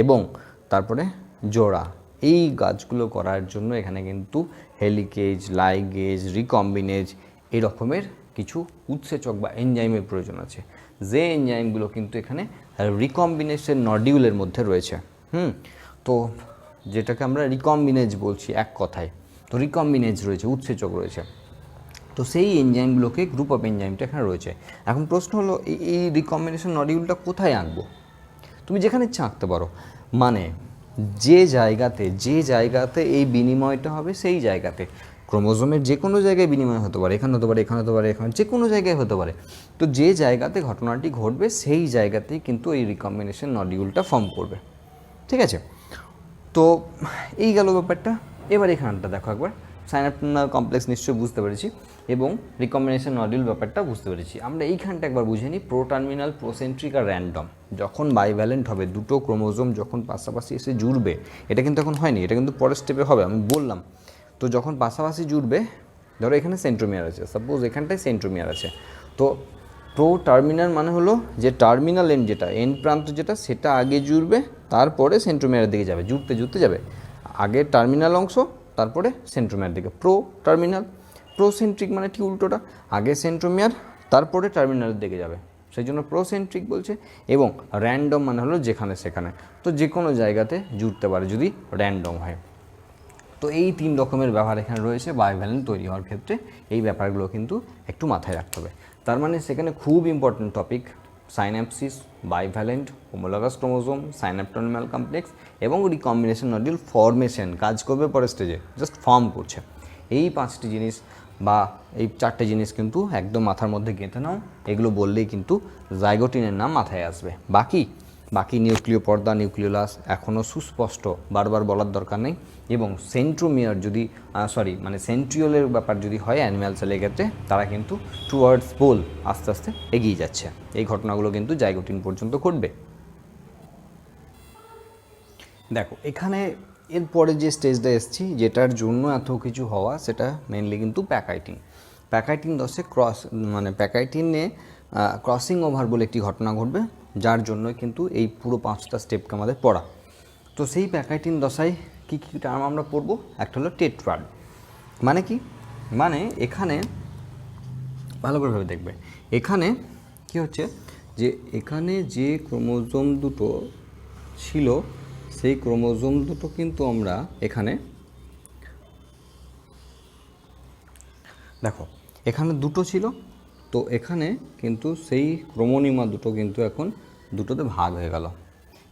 এবং তারপরে জোড়া, এই কাজগুলো করার জন্য এখানে কিন্তু হেলিকেজ, লাইগেজ, রিকম্বিনেজ এই রকমের কিছু উৎসেচক বা এনজাইমের প্রয়োজন আছে, যে এনজাইমগুলো কিন্তু এখানে রিকম্বিনেশন নডিউলের মধ্যে রয়েছে। তো যেটাকে আমরা রিকম্বিনেজ বলছি এক কথায়, তো রিকম্বিনেজ রয়েছে, উৎসেচক রয়েছে। তো সেই এনজাইমগুলোকে গ্রুপ অফ এনজাইমটা এখানে রয়েছে। এখন প্রশ্ন হলো এই রিকম্বিনেশন নডিউলটা কোথায় আঁকবো? তুমি যেখানে ইচ্ছা আঁকতে পারো, মানে যে জায়গাতে এই বিনিময়টা হবে সেই জায়গাতে, ক্রোমোজোমের যে কোনো জায়গায় বিনিময় হতে পারে, এখানে হতে পারে, এখানে হতে পারে, এখানে যে কোনো জায়গায় হতে পারে। তো যে জায়গাতে ঘটনাটি ঘটবে সেই জায়গাতেই কিন্তু এই রিকম্বিনেশন নডিউলটা ফর্ম করবে। ঠিক আছে, তো এই গেল ব্যাপারটা। এবার এখানটা দেখো একবার, সাইনাপটিনাল কমপ্লেক্স নিশ্চয়ই বুঝতে পেরেছি এবং রিকম্বিনেশন নডিউল ব্যাপারটা বুঝতে পেরেছি। আমরা এইখানটা একবার বুঝে নিই, প্রো টার্মিনাল, প্রোসেন্ট্রিক আর র্যান্ডম। যখন বাইভ্যালেন্ট হবে, দুটো ক্রোমোজোম যখন পাশাপাশি এসে জুড়বে, এটা কিন্তু এখন হয়নি, এটা কিন্তু পরের স্টেপে হবে, আমি বললাম। তো যখন পাশাপাশি জুড়বে, ধরো এখানে সেন্ট্রোমিয়ার আছে, সাপোজ এখানটায় সেন্ট্রোমিয়ার আছে, তো প্রো টার্মিনাল মানে হলো যে টার্মিনাল এন্ড যেটা, এন্ড প্রান্ত যেটা, সেটা আগে জুড়বে, তারপরে সেন্ট্রোমিয়ারের দিকে যাবে, জুড়তে যাবে, আগে টার্মিনাল অংশ তারপরে সেন্ট্রোমিয়ার দিকে, প্রো টার্মিনাল। প্রোসেন্ট্রিক মানে ঠিক উল্টোটা, আগে সেন্ট্রোমিয়ার তারপরে টার্মিনালের দিকে যাবে, সেই জন্য প্রোসেন্ট্রিক বলছে। এবং র্যান্ডম মানে হলো যেখানে সেখানে, তো যে কোনো জায়গাতে জুড়তে পারে যদি র্যান্ডম হয়। তো এই 3 রকমের ব্যবহার এখানে রয়েছে বায়োভ্যালেন্ট তৈরি হওয়ার ক্ষেত্রে, এই ব্যাপারগুলো কিন্তু একটু মাথায় রাখতে হবে। তার মানে সেখানে খুব important topic synapsis, bivalent, homologous chromosome, synaptonemal complex এবং রিকম্বিনেশন নডিউল ফর্মেশন কাজ করবে পরের স্টেজে, জাস্ট ফর্ম করছে। এই 5টি জিনিস বা এই 4টে জিনিস কিন্তু একদম মাথার মধ্যে গেঁথে নাও, এগুলো বললেই কিন্তু জাইগোটিনের নাম মাথায় আসবে। বাকি নিউক্লিয় পর্দা, নিউক্লিওলাস এখনও সুস্পষ্ট, বারবার বলার দরকার নেই। এবং সেন্ট্রোমিয়ার যদি সেন্ট্রিওলের ব্যাপার যদি হয় অ্যানিম্যাল সেলের ক্ষেত্রে, তারা কিন্তু টুয়ার্ডস পোল আস্তে আস্তে এগিয়ে যাচ্ছে। এই ঘটনাগুলো কিন্তু জাইগোটিন পর্যন্ত ঘটবে। দেখো এখানে এরপরে যে স্টেজটা এসেছি, যেটার জন্য এত কিছু হওয়া, সেটা মেনলি কিন্তু প্যাকাইটিন দশে প্যাকাইটিনে ক্রসিং ওভার বলে একটি ঘটনা ঘটবে, যার জন্য কিন্তু এই পুরো 5টা স্টেপকে আমাদের পড়া। তো সেই প্যাকাইটিন দশায় কী কী টার্ম আমরা পড়বো? একটা হলো টেট্রাড, মানে কি, মানে এখানে ভালো করে ভেবে দেখবে, এখানে কি হচ্ছে যে এখানে যে ক্রোমোজোম দুটো ছিল, সেই ক্রোমোজোম দুটো কিন্তু আমরা এখানে দেখো এখানে দুটো ছিল, তো এখানে কিন্তু সেই ক্রোমোনিমা দুটো কিন্তু এখন দুটোতে ভাগ হয়ে গেল।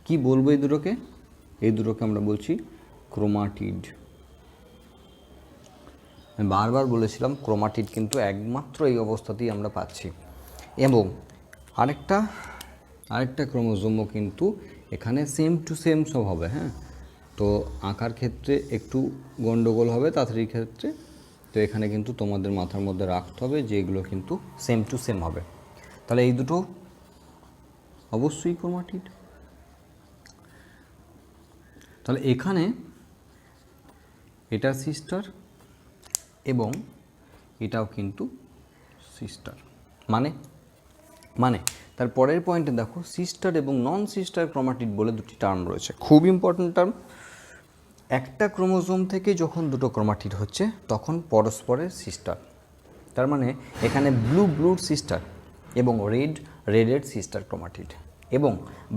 কি বলবো এই দুটোকে? এই দুটোকে আমরা বলছি ক্রোমাটিড। আমি বারবার বলেছিলাম ক্রোমাটিড কিন্তু একমাত্র এই অবস্থাতেই আমরা পাচ্ছি। এবং আরেকটা ক্রোমোজোমও কিন্তু এখানে সেম টু সেম সব হবে। হ্যাঁ, তো আঁকার ক্ষেত্রে একটু গন্ডগোল হবে তাড়াতাড়ির ক্ষেত্রে, তো এখানে কিন্তু তোমাদের মাথার মধ্যে রাখতে হবে যে এগুলো কিন্তু সেম টু সেম হবে। তাহলে এই দুটো অবশ্যই ক্রোমাটিড। তাহলে এখানে এটা সিস্টার এবং এটাও কিন্তু সিস্টার, মানে তার পরের পয়েন্টে দেখো, সিস্টার এবং নন সিস্টার ক্রোমাটিড বলে দুটি টার্ম রয়েছে, খুব ইম্পর্ট্যান্ট টার্ম। একটা ক্রোমোজোম থেকে যখন দুটো ক্রোমাটিড হচ্ছে তখন পরস্পরের সিস্টার, তার মানে এখানে ব্লুর সিস্টার এবং রেডের সিস্টার ক্রোমাটিড, এবং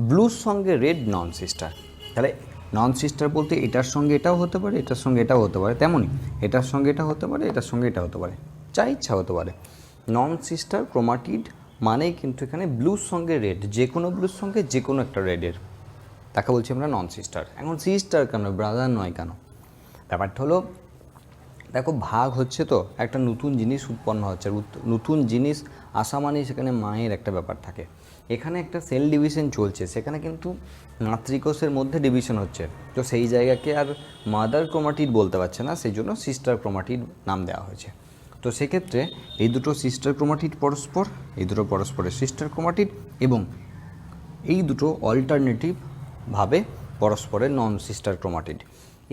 ব্লুর সঙ্গে রেড নন সিস্টার। তাহলে নন সিস্টার বলতে এটার সঙ্গে এটাও হতে পারে, এটার সঙ্গে এটাও হতে পারে, তেমনই এটার সঙ্গে এটা হতে পারে, এটার সঙ্গে এটা হতে পারে, যা ইচ্ছা হতে পারে। নন সিস্টার ক্রোমাটিড মানেই কিন্তু এখানে ব্লুর সঙ্গে রেড, যে কোনো ব্লুর সঙ্গে যে কোনো একটা রেডের, তাকে বলছি আমরা নন সিস্টার। এখন সিস্টার কেন, ব্রাদার নয় কেন? ব্যাপারটা হলো দেখো, ভাগ হচ্ছে তো একটা নতুন জিনিস উৎপন্ন হচ্ছে, নতুন জিনিস আসা মানে সেখানে মায়ের একটা ব্যাপার থাকে। এখানে একটা সেল ডিভিশন চলছে, সেখানে কিন্তু মাতৃকোষের মধ্যে ডিভিশন হচ্ছে, তো সেই জায়গাকে আর মাদার ক্রোমাটিড বলতে পারছে না, সেই জন্য সিস্টার ক্রোমাটিড নাম দেওয়া হয়েছে। তো সেক্ষেত্রে এই দুটো সিস্টার ক্রোমাটিড পরস্পর, এই দুটো পরস্পরের সিস্টার ক্রোমাটিড, এবং এই দুটো অল্টারনেটিভভাবে পরস্পরের নন সিস্টার ক্রোমাটিড।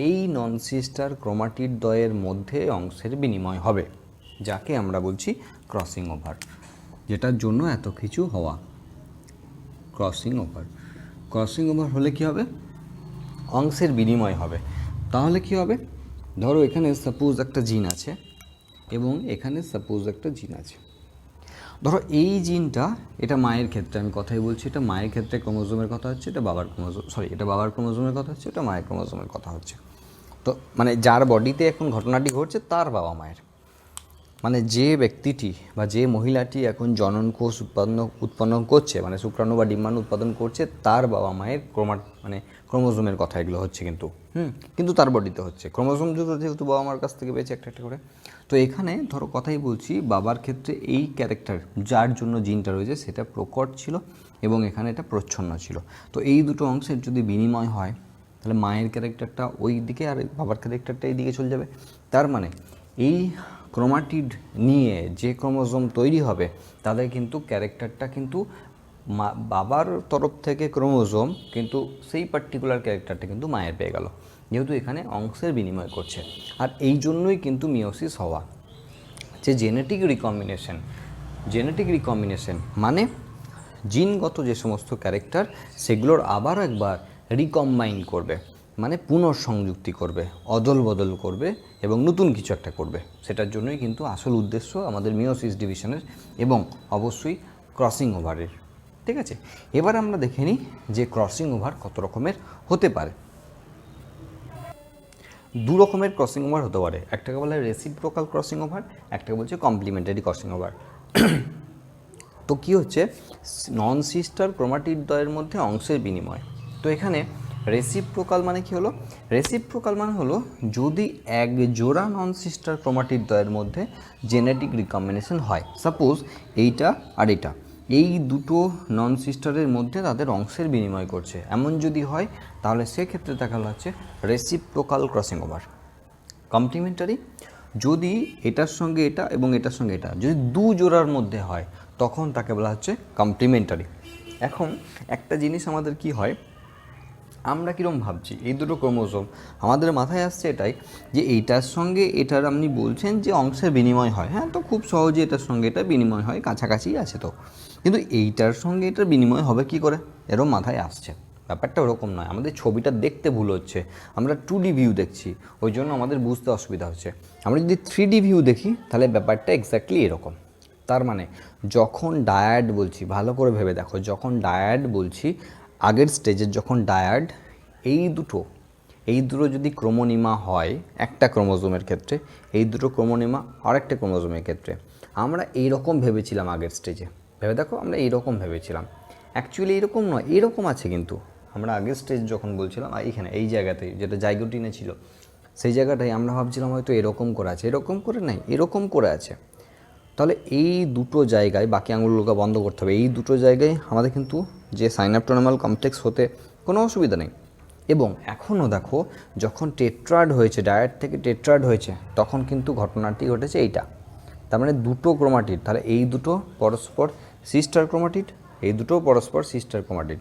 এই নন সিস্টার ক্রোমাটিড দ্বয়ের মধ্যে অংশের বিনিময় হবে, যাকে আমরা বলছি ক্রসিং ওভার, যেটার জন্য এত কিছু হওয়া। ক্রসিং ওভার, ক্রসিং ওভার হলে কী হবে? অংশের বিনিময় হবে। তাহলে কি হবে? ধরো এখানে সাপোজ একটা জিন আছে এবং এখানে সাপোজ একটা জিন আছে। ধরো এই জিনটা, এটা মায়ের ক্ষেত্রে আমি কথাই বলছি, এটা মায়ের ক্ষেত্রে ক্রোমোজোমের কথা হচ্ছে, এটা বাবার ক্রোমোজোম, এটা বাবার ক্রোমোজোমের কথা হচ্ছে, এটা মায়ের ক্রোমোজোমের কথা হচ্ছে। তো মানে যার বডিতে এখন ঘটনাটি ঘটছে তার বাবা মায়ের, মানে যে ব্যক্তিটি বা যে মহিলাটি এখন জনন কোষ উৎপন্ন করছে, মানে শুক্রাণু বা ডিম্বাণু উৎপাদন করছে, তার বাবা মায়ের ক্রোমোজোমের কথা এগুলো হচ্ছে কিন্তু তার বডিতে হচ্ছে। ক্রোমোজোম যেহেতু বাবা মার কাছ থেকে পেয়েছে একটা একটা করে। তো এখানে ধরো কথাই বলছি, বাবার ক্ষেত্রে এই ক্যারেক্টার যার জন্য জিনটা রয়েছে সেটা প্রকট ছিল এবং এখানে এটা প্রচ্ছন্ন ছিল। তো এই দুটো অংশের যদি বিনিময় হয় তাহলে মায়ের ক্যারেক্টারটা ওই দিকে আর বাবার ক্যারেক্টারটা এই দিকে চলে যাবে। তার মানে এই ক্রোমাটিড নিয়ে যে ক্রোমোজোম তৈরি হবে তাদের কিন্তু ক্যারেক্টারটা কিন্তু বাবার তরফ থেকে ক্রোমোজোম, কিন্তু সেই পার্টিকুলার ক্যারেক্টারটা কিন্তু মায়ের পেয়ে গেল, যেহেতু এখানে অংশের বিনিময় করছে। আর এই জন্যই কিন্তু মিওসিস হওয়া, যে জেনেটিক রিকম্বিনেশন মানে জিনগত যে সমস্ত ক্যারেক্টার সেগুলোর আবার একবার রিকম্বাইন করবে, মানে পুনঃসংযুক্তি করবে, অদল বদল করবে এবং নতুন কিছু একটা করবে। সেটার জন্যই কিন্তু আসল উদ্দেশ্য আমাদের মিওসিস ডিভিশনের এবং অবশ্যই ক্রসিং ওভারের। ঠিক আছে, এবার আমরা দেখে নিই যে ক্রসিং ওভার কত রকমের হতে পারে। দু রকমের ক্রসিং ওভার হতে পারে, একটাকে বলে রেসিপ্রোকাল ক্রসিং ওভার, একটাকে বলছে কমপ্লিমেন্টারি ক্রসিং ওভার। তো কী হচ্ছে? নন সিস্টার ক্রোমাটিড দ্বয়ের মধ্যে অংশের বিনিময়। তো এখানে রেসিপ্রোকাল মানে কী হলো? রেসিপ্রোকাল মানে হলো যদি এক জোড়া নন সিস্টার ক্রোমাটিড দ্বয়ের মধ্যে জেনেটিক রিকম্বিনেশন হয়, সাপোজ এইটা আর এটা, এই দুটো নন সিস্টারের মধ্যে তাদের অংশের বিনিময় করছে, এমন যদি হয় তাহলে সেক্ষেত্রে দেখা হচ্ছে রেসিপ্রোকাল ক্রসিং ওভার। কমপ্লিমেন্টারি, যদি এটার সঙ্গে এটা এবং এটার সঙ্গে এটা যদি দু জোড়ার মধ্যে হয় তখন তাকে বলা হচ্ছে কমপ্লিমেন্টারি। এখন একটা জিনিস আমাদের কি হয়, আমরা কীরকম ভাবছি, এই দুটো ক্রোমোজোম আমাদের মাথায় আসছে এটাই যে এইটার সঙ্গে এটার আপনি বলছেন যে অংশের বিনিময় হয়, হ্যাঁ তো খুব সহজে এটার সঙ্গে এটা বিনিময় হয়, কাছাকাছি আছে তো, কিন্তু এইটার সঙ্গে এটার বিনিময় হবে কি করে, এরকম মাথায় আসছে। ব্যাপারটা ওরকম নয়, আমাদের ছবিটা দেখতে ভুল হচ্ছে, আমরা 2D ভিউ দেখছি, ওই জন্য আমাদের বুঝতে অসুবিধা হচ্ছে। আমরা যদি 3D ভিউ দেখি তাহলে ব্যাপারটা এক্স্যাক্টলি এরকম। তার মানে যখন ডায়াড বলছি, ভালো করে ভেবে দেখো, যখন ডায়াড বলছি আগের স্টেজের যখন ডায়াড, এই দুটো যদি ক্রোমোনিমা হয় একটা ক্রোমোজোমের ক্ষেত্রে, এই দুটো ক্রোমোনিমা আরেকটা ক্রোমোজোমের ক্ষেত্রে, আমরা এইরকম ভেবেছিলাম আগের স্টেজে, ভেবে দেখো আমরা এইরকম ভেবেছিলাম, অ্যাকচুয়ালি এইরকম নয়, এরকম আছে। কিন্তু আমরা আগের স্টেজ যখন বলছিলাম এইখানে এই জায়গাতেই যেটা জাইগোটিনে ছিল সেই জায়গাটাই আমরা ভাবছিলাম হয়তো এরকম করে আছে, এরকম করে নাই, এরকম করে আছে। তাহলে এই দুটো জায়গায়, বাকি আঙুলগুলোকে বন্ধ করতে হবে, এই দুটো জায়গায় আমাদের কিন্তু যে সাইনাপটোনেমাল কমপ্লেক্স হতে কোনো অসুবিধা নেই। এবং এখনও দেখো যখন টেট্রাড হয়েছে, ডায়াড থেকে টেট্রাড হয়েছে, তখন কিন্তু ঘটনাটি ঘটেছে এইটা। তার মানে দুটো ক্রোমাটিড, তাহলে এই দুটো পরস্পর সিস্টার ক্রোমাটিড, এই দুটো পরস্পর সিস্টার ক্রোমাটিড,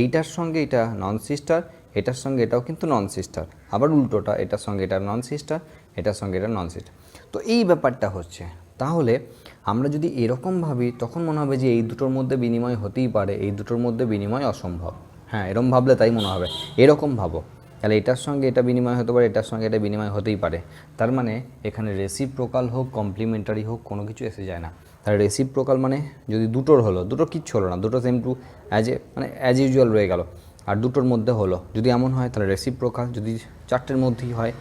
এইটার সঙ্গে এটা নন সিস্টার, এটার সঙ্গে এটাও কিন্তু নন সিস্টার, আবার উল্টোটা এটার সঙ্গে এটা নন সিস্টার, এটার সঙ্গে এটা নন সিস্টার। তো এই ব্যাপারটা হচ্ছে। তাহলে আমরা যদি এরকম ভাবি তখন মনে হবে যে এই দুটোর মধ্যে বিনিময় হতেই পারে, এই দুটোর মধ্যে বিনিময় অসম্ভব। হ্যাঁ, এরকম ভাবলে তাই মনে হবে, এরকম ভাবো, তাহলে এটার সঙ্গে এটা বিনিময় হতে পারে, এটার সঙ্গে এটা বিনিময় হতেই পারে। তার মানে এখানে রেসিপ্রোকাল হোক কমপ্লিমেন্টারি হোক কোনো কিছু এসে যায় না। তাহলে রেসিপ্রোকাল মানে যদি দুটোর হলো, দুটো কিচ্ছু হলো না, দুটো সেম টু অ্যাজ ইউজুয়াল রয়ে গেল, আর দুটোর মধ্যে হলো, যদি এমন হয় তাহলে রেসিপ্রোকাল, যদি চারটের মধ্যেই হয়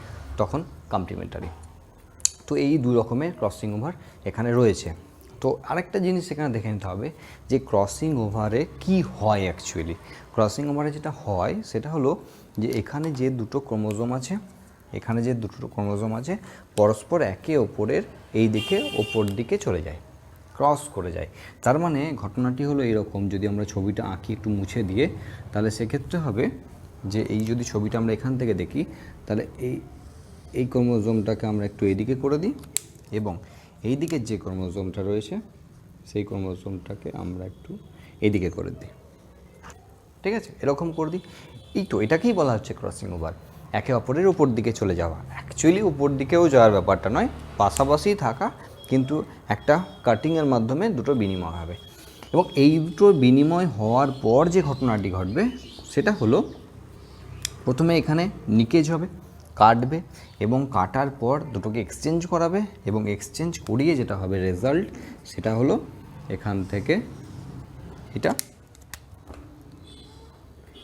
তখন কমপ্লিমেন্টারি। তো এই দুই রকমের ক্রসিং ওভার এখানে রয়েছে। তো আরেকটা জিনিস এখানে দেখে নিতে হবে যে ক্রসিং ওভারে কি হয় অ্যাকচুয়ালি। ক্রসিং ওভারে যেটা হয় সেটা হলো যে এখানে যে দুটো ক্রোমোজোম আছে, পরস্পর একে অপরের এই দিকে ওপর দিকে চলে যায়, ক্রস করে যায়। তার মানে ঘটনাটি হলো এরকম, যদি আমরা ছবিটা আঁকি একটু মুছে দিয়ে, তাহলে সেক্ষেত্রে হবে যে এই যদি ছবিটা আমরা এখান থেকে দেখি তাহলে এই ক্রোমোজোমটাকে আমরা একটু এদিকে করে দিই এবং এই দিকের যে ক্রোমোজোমটা রয়েছে সেই ক্রোমোজোমটাকে আমরা একটু এইদিকে করে দিই, ঠিক আছে, এরকম করে দিই। এই তো এটাকেই বলা হচ্ছে ক্রসিং ওভার, একে অপরের উপর দিকে চলে যাওয়া। অ্যাকচুয়ালি উপর দিকেও যাওয়ার ব্যাপারটা নয়, পাশাপাশি থাকা, কিন্তু একটা কাটিংয়ের মাধ্যমে দুটো বিনিময় হবে। এবং এই দুটো বিনিময় হওয়ার পর যে ঘটনাটি ঘটবে সেটা হলো, প্রথমে এখানে নিকেজ হবে, কাটবে, এবং কাটার পর দুটোকে এক্সচেঞ্জ করাবে, এবং এক্সচেঞ্জ করিয়ে যেটা হবে রেজাল্ট, সেটা হলো এখান থেকে এটা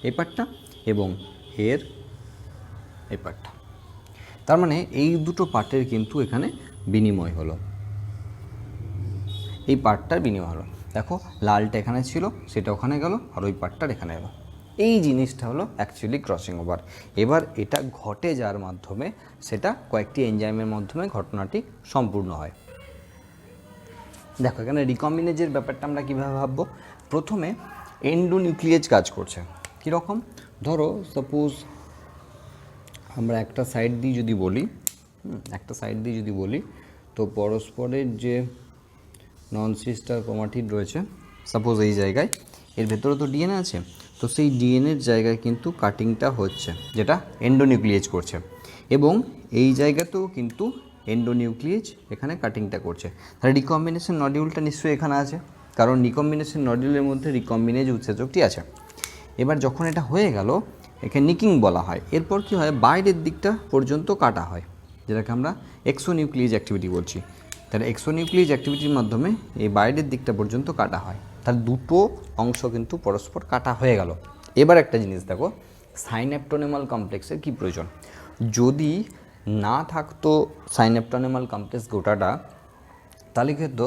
এই পার্টটা এবং এর এই পার্টটা। তার মানে এই দুটো পার্টের কিন্তু এখানে বিনিময় হলো, এই পার্টটার বিনিময় হলো। দেখো লালটা এখানে ছিল, সেটা ওখানে গেল, আর ওই পার্টটার এখানে এলো। এই জিনিসটা হলো অ্যাকচুয়ালি ক্রসিং ওভার। এবার এটা ঘটে যার মাধ্যমে, সেটা কয়েকটি এনজাইমের মাধ্যমে ঘটনাটি সম্পূর্ণ হয়। দেখো এখানে রিকম্বিনেজের ব্যাপারটা আমরা কীভাবে ভাববো। প্রথমে এন্ডোনিউক্লিয়েজ কাজ করছে কীরকম, ধরো সাপোজ আমরা একটা সাইড দিয়ে যদি বলি, তো পরস্পরের যে নন সিস্টার ক্রোমাটিড রয়েছে, সাপোজ এই জায়গায়, এর ভেতরে তো ডিএনএ আছে, তো সেই ডিএনএর জায়গায় কিন্তু কাটিংটা হচ্ছে, যেটা এন্ডোনিউক্লিয়েজ করছে, এবং এই জায়গাতেও কিন্তু এন্ডোনিউক্লিয়েজ এখানে কাটিংটা করছে। তাহলে রিকম্বিনেশন নডিউলটা নিশ্চয়ই এখানে আছে, কারণ রিকম্বিনেশন নডিউলের মধ্যে রিকম্বিনেজ উৎসেচকটি আছে। এবার যখন এটা হয়ে গেল, একে নিকিং বলা হয়। এরপর কি হয়, বাইরের দিকটা পর্যন্ত কাটা হয়, যেটাকে আমরা এক্সোনিউক্লিয়েজ অ্যাক্টিভিটি বলছি। তাহলে এক্সোনিউক্লিয়েজ অ্যাক্টিভিটির মাধ্যমে এই বাইরের দিকটা পর্যন্ত কাটা হয়। তার দুটো অংশ কিন্তু পরস্পর কাটা হয়ে গেল। এবার একটা জিনিস দেখো, সাইন্যাপটোনেমাল কমপ্লেক্সের কী প্রয়োজন। যদি না থাকতো সাইন্যাপটোনেমাল কমপ্লেক্স গোটাটা, তাহলে কিন্তু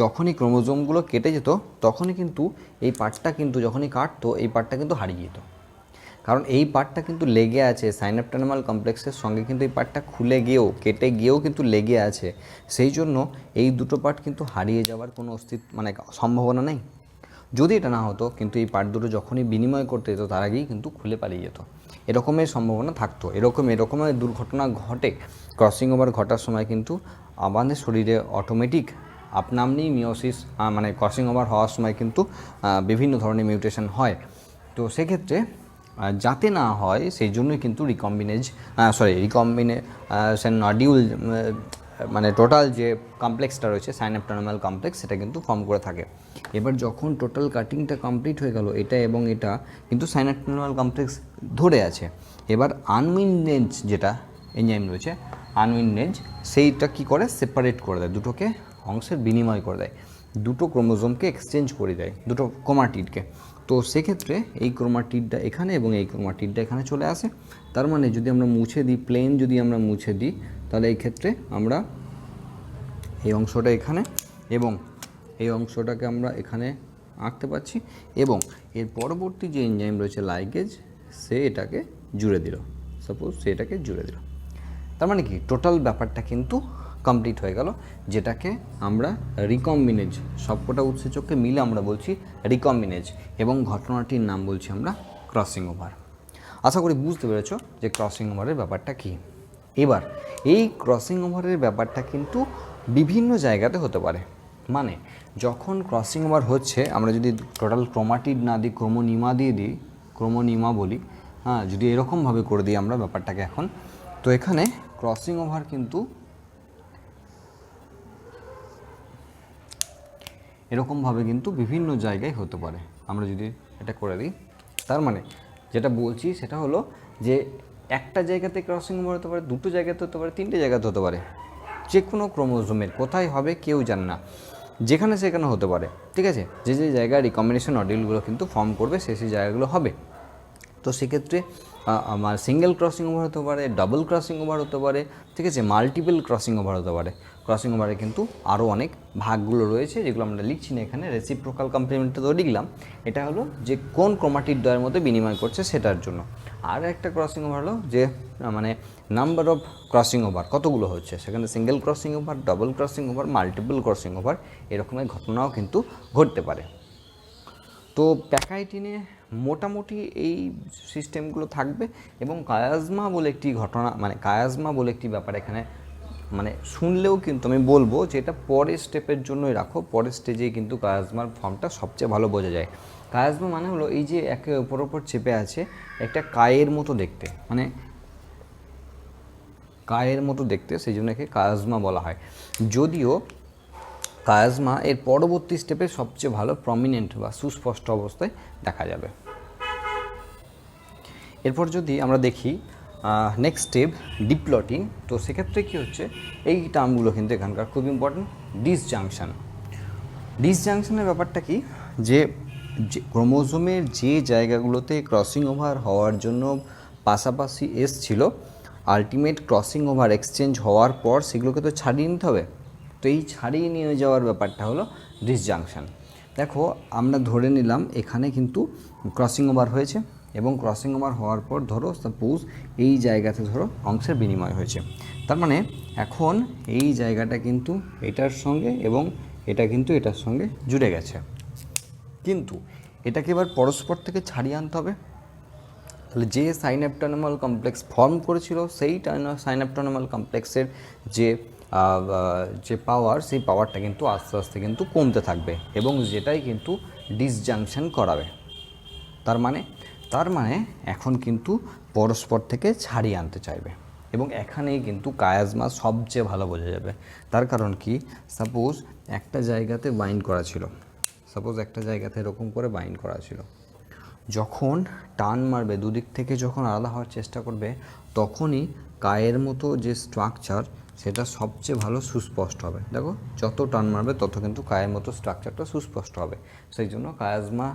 যখনই ক্রোমোজোমগুলো কেটে যেত, তখনই কিন্তু এই পার্টটা কিন্তু যখনই কাটতো, এই পার্টটা কিন্তু হারিয়ে যেত। কারণ এই পার্টটা কিন্তু লেগে আছে সাইন্যাপটোনেমাল কমপ্লেক্সের সঙ্গে, কিন্তু এই পার্টটা খুলে গিয়েও কেটে গিয়েও কিন্তু লেগে আছে। সেই জন্য এই দুটো পার্ট কিন্তু হারিয়ে যাওয়ার কোনো সম্ভাবনা নেই। যদি এটা না হতো, কিন্তু এই পার্ট দুটো যখনই বিনিময় করতে যেত, তার আগেই কিন্তু খুলে পালিয়ে যেত, এরকমের সম্ভাবনা থাকতো। এরকমের দুর্ঘটনা ঘটে। ক্রসিং ওভার ঘটার সময় কিন্তু আমাদের শরীরে অটোমেটিক আপনামনি মিওসিস ক্রসিং ওভার হওয়ার সময় কিন্তু বিভিন্ন ধরনের মিউটেশন হয়। তো সেক্ষেত্রে যাতে না হয় সেই জন্যই কিন্তু রিকম্বিনেশন নডিউল টোটাল যে কমপ্লেক্সটা রয়েছে সাইন্যাপটোনেমাল কমপ্লেক্স, সেটা কিন্তু ফর্ম করে থাকে। এবার যখন টোটাল কাটিংটা কমপ্লিট হয়ে গেল, এটা এবং এটা কিন্তু সাইন্যাপটোনেমাল কমপ্লেক্স ধরে আছে। এবার আনউইন্ডেজ যেটা এনজাইম রয়েছে, আনউইন্ডেজ সেইটা কী করে, সেপারেট করে দেয়, দুটোকে অংশের বিনিময় করে দেয়, দুটো ক্রোমোজোমকে এক্সচেঞ্জ করে দেয়, দুটো ক্রোমাটিডকে। তো সেক্ষেত্রে এই ক্রোমাটিডটা এখানে এবং এই ক্রোমাটিডটা এখানে চলে আসে। তার মানে যদি আমরা মুছে দিই, প্লেন যদি আমরা মুছে দিই, তাহলে এই ক্ষেত্রে আমরা এই অংশটা এখানে এবং এই অংশটাকে আমরা এখানে আঁকতে পারছি, এবং এর পরবর্তী যে এনজাইম রয়েছে লাইগেজ, সে এটাকে জুড়ে দিল, তার মানে কি টোটাল ব্যাপারটা কিন্তু কমপ্লিট হয়ে গেল, যেটাকে আমরা রিকম্বিনেজ, সবকটা উৎসেচককে মিলে আমরা বলছি রিকম্বিনেজ, এবং ঘটনাটির নাম বলছি আমরা ক্রসিং ওভার। আশা করি বুঝতে পেরেছ যে ক্রসিং ওভারের ব্যাপারটা কী। এবার এই ক্রসিং ওভারের ব্যাপারটা কিন্তু বিভিন্ন জায়গাতে হতে পারে। মানে যখন ক্রসিং ওভার হচ্ছে, আমরা যদি টোটাল ক্রোমাটিড না দিই, ক্রোমোনিমা বলি, হ্যাঁ, যদি এরকমভাবে করে দিই আমরা ব্যাপারটাকে এখন, তো এখানে ক্রসিং ওভার কিন্তু এরকমভাবে কিন্তু বিভিন্ন জায়গায় হতে পারে। আমরা যদি এটা করে দিই, তার মানে যেটা বলছি সেটা হলো যে একটা জায়গাতে ক্রসিং ওভার হতে পারে, দুটো জায়গাতে হতে পারে, তিনটে জায়গাতে হতে পারে, যে কোনো ক্রোমোজোমের কোথায় হবে কেউ জানে না, যেখানে সেখানে হতে পারে। ঠিক আছে, যে জায়গায় রিকম্বিনেশন নডিউলগুলো কিন্তু ফর্ম করবে, সেই জায়গাগুলো হবে। তো সেক্ষেত্রে আমার সিঙ্গেল ক্রসিং ওভার হতে পারে, ডাবল ক্রসিং ওভার হতে পারে, ঠিক আছে, মাল্টিপল ক্রসিং ওভার হতে পারে। ক্রসিং ওভারে কিন্তু আরও অনেক ভাগগুলো রয়েছে, যেগুলো আমরা লিখছি না এখানে। রেসিপ্রোকাল কমপ্লিমেন্টটা তো লিখলাম, এটা হলো যে কোন ক্রোমাটিড দ্বয়ের মধ্যে বিনিময় করছে সেটার জন্য। আর একটা ক্রসিং ওভার হলো যে নাম্বার অফ ক্রসিং ওভার কতগুলো হচ্ছে, সেখানে single crossing over, double crossing over, multiple crossing over, এরকমের ঘটনাও কিন্তু ঘটতে পারে। তো প্যাকাইটিনে মোটামুটি এই সিস্টেমগুলো থাকবে, এবং কায়াজমা বলে একটি ঘটনা, কায়াজমা বলে একটি ব্যাপার এখানে মানে শুনলেও কিন্তু আমি বলবো যে এটা পরের স্টেপের জন্যই রাখো, পরের স্টেজেই কিন্তু কায়াজমার ফর্মটা সবচেয়ে ভালো বোঝা যায়। কায়াজমা মানে হলো এই যে একে ওপর ওপর চেপে আছে, একটা কায়ের মতো দেখতে, মানে কায়ের মতো দেখতে, সেই জন্য একে কায়াজমা বলা হয়। যদিও কায়াজমা এর পরবর্তী স্টেপে সবচেয়ে ভালো প্রমিনেন্ট বা সুস্পষ্ট অবস্থায় দেখা যাবে। এরপর যদি আমরা দেখি নেক্সট স্টেপ ডিপ্লটিং, তো সেক্ষেত্রে কী হচ্ছে, এই টার্মগুলো কিন্তু এখানকার খুব ইম্পর্টেন্ট। ডিসজাংশন, ডিসজাংশনের ব্যাপারটা কি, যে ক্রোমোজোমের যে জায়গাগুলোতে ক্রসিং ওভার হওয়ার জন্য পাশাপাশি ছিল, আলটিমেট ক্রসিং ওভার এক্সচেঞ্জ হওয়ার পর সেগুলোকে তো ছাড়িয়ে নিতে হবে। তো এই ছাড়িয়ে নিয়ে যাওয়ার ব্যাপারটা হলো ডিসজাংশন। দেখো আমরা ধরে নিলাম এখানে কিন্তু ক্রসিং ওভার হয়েছে, এবং ক্রসিং ওভার হওয়ার পর ধরো সাপোজ এই জায়গাতে ধরো অংশের বিনিময় হয়েছে, তার মানে এখন এই জায়গাটা কিন্তু এটার সঙ্গে এবং এটা কিন্তু এটার সঙ্গে জুড়ে গেছে, কিন্তু এটাকে এবার পরস্পর থেকে ছাড়িয়ে আনতে হবে। তাহলে যে সাইন্যাপটোনেমাল কমপ্লেক্স ফর্ম করেছিল সেই সাইন্যাপটোনেমাল কমপ্লেক্সের যে পাওয়ার, সেই পাওয়ারটা কিন্তু আস্তে আস্তে কিন্তু কমতে থাকবে, এবং যেটাই কিন্তু ডিসজাংশন করাবে। তার মানে এখন কিন্তু পরস্পর থেকে ছাড়িয়ে আনতে চাইবে, এবং এখানেই কিন্তু কায়াজমা সবচেয়ে ভালো বোঝা যাবে। তার কারণ কি, সাপোজ একটা জায়গাতে বাইন্ড করা ছিল, এরকম করে বাইন্ড করা ছিল, যখন টান মারবে দুদিক থেকে, যখন আলাদা হওয়ার চেষ্টা করবে, তখনই কায়ের মতো যে স্ট্রাকচার সেটা সবচেয়ে ভালো সুস্পষ্ট হবে। দেখো যত টান মারবে তত কিন্তু কায়ের মতো স্ট্রাকচারটা সুস্পষ্ট হবে। সেই জন্য কায়াজমা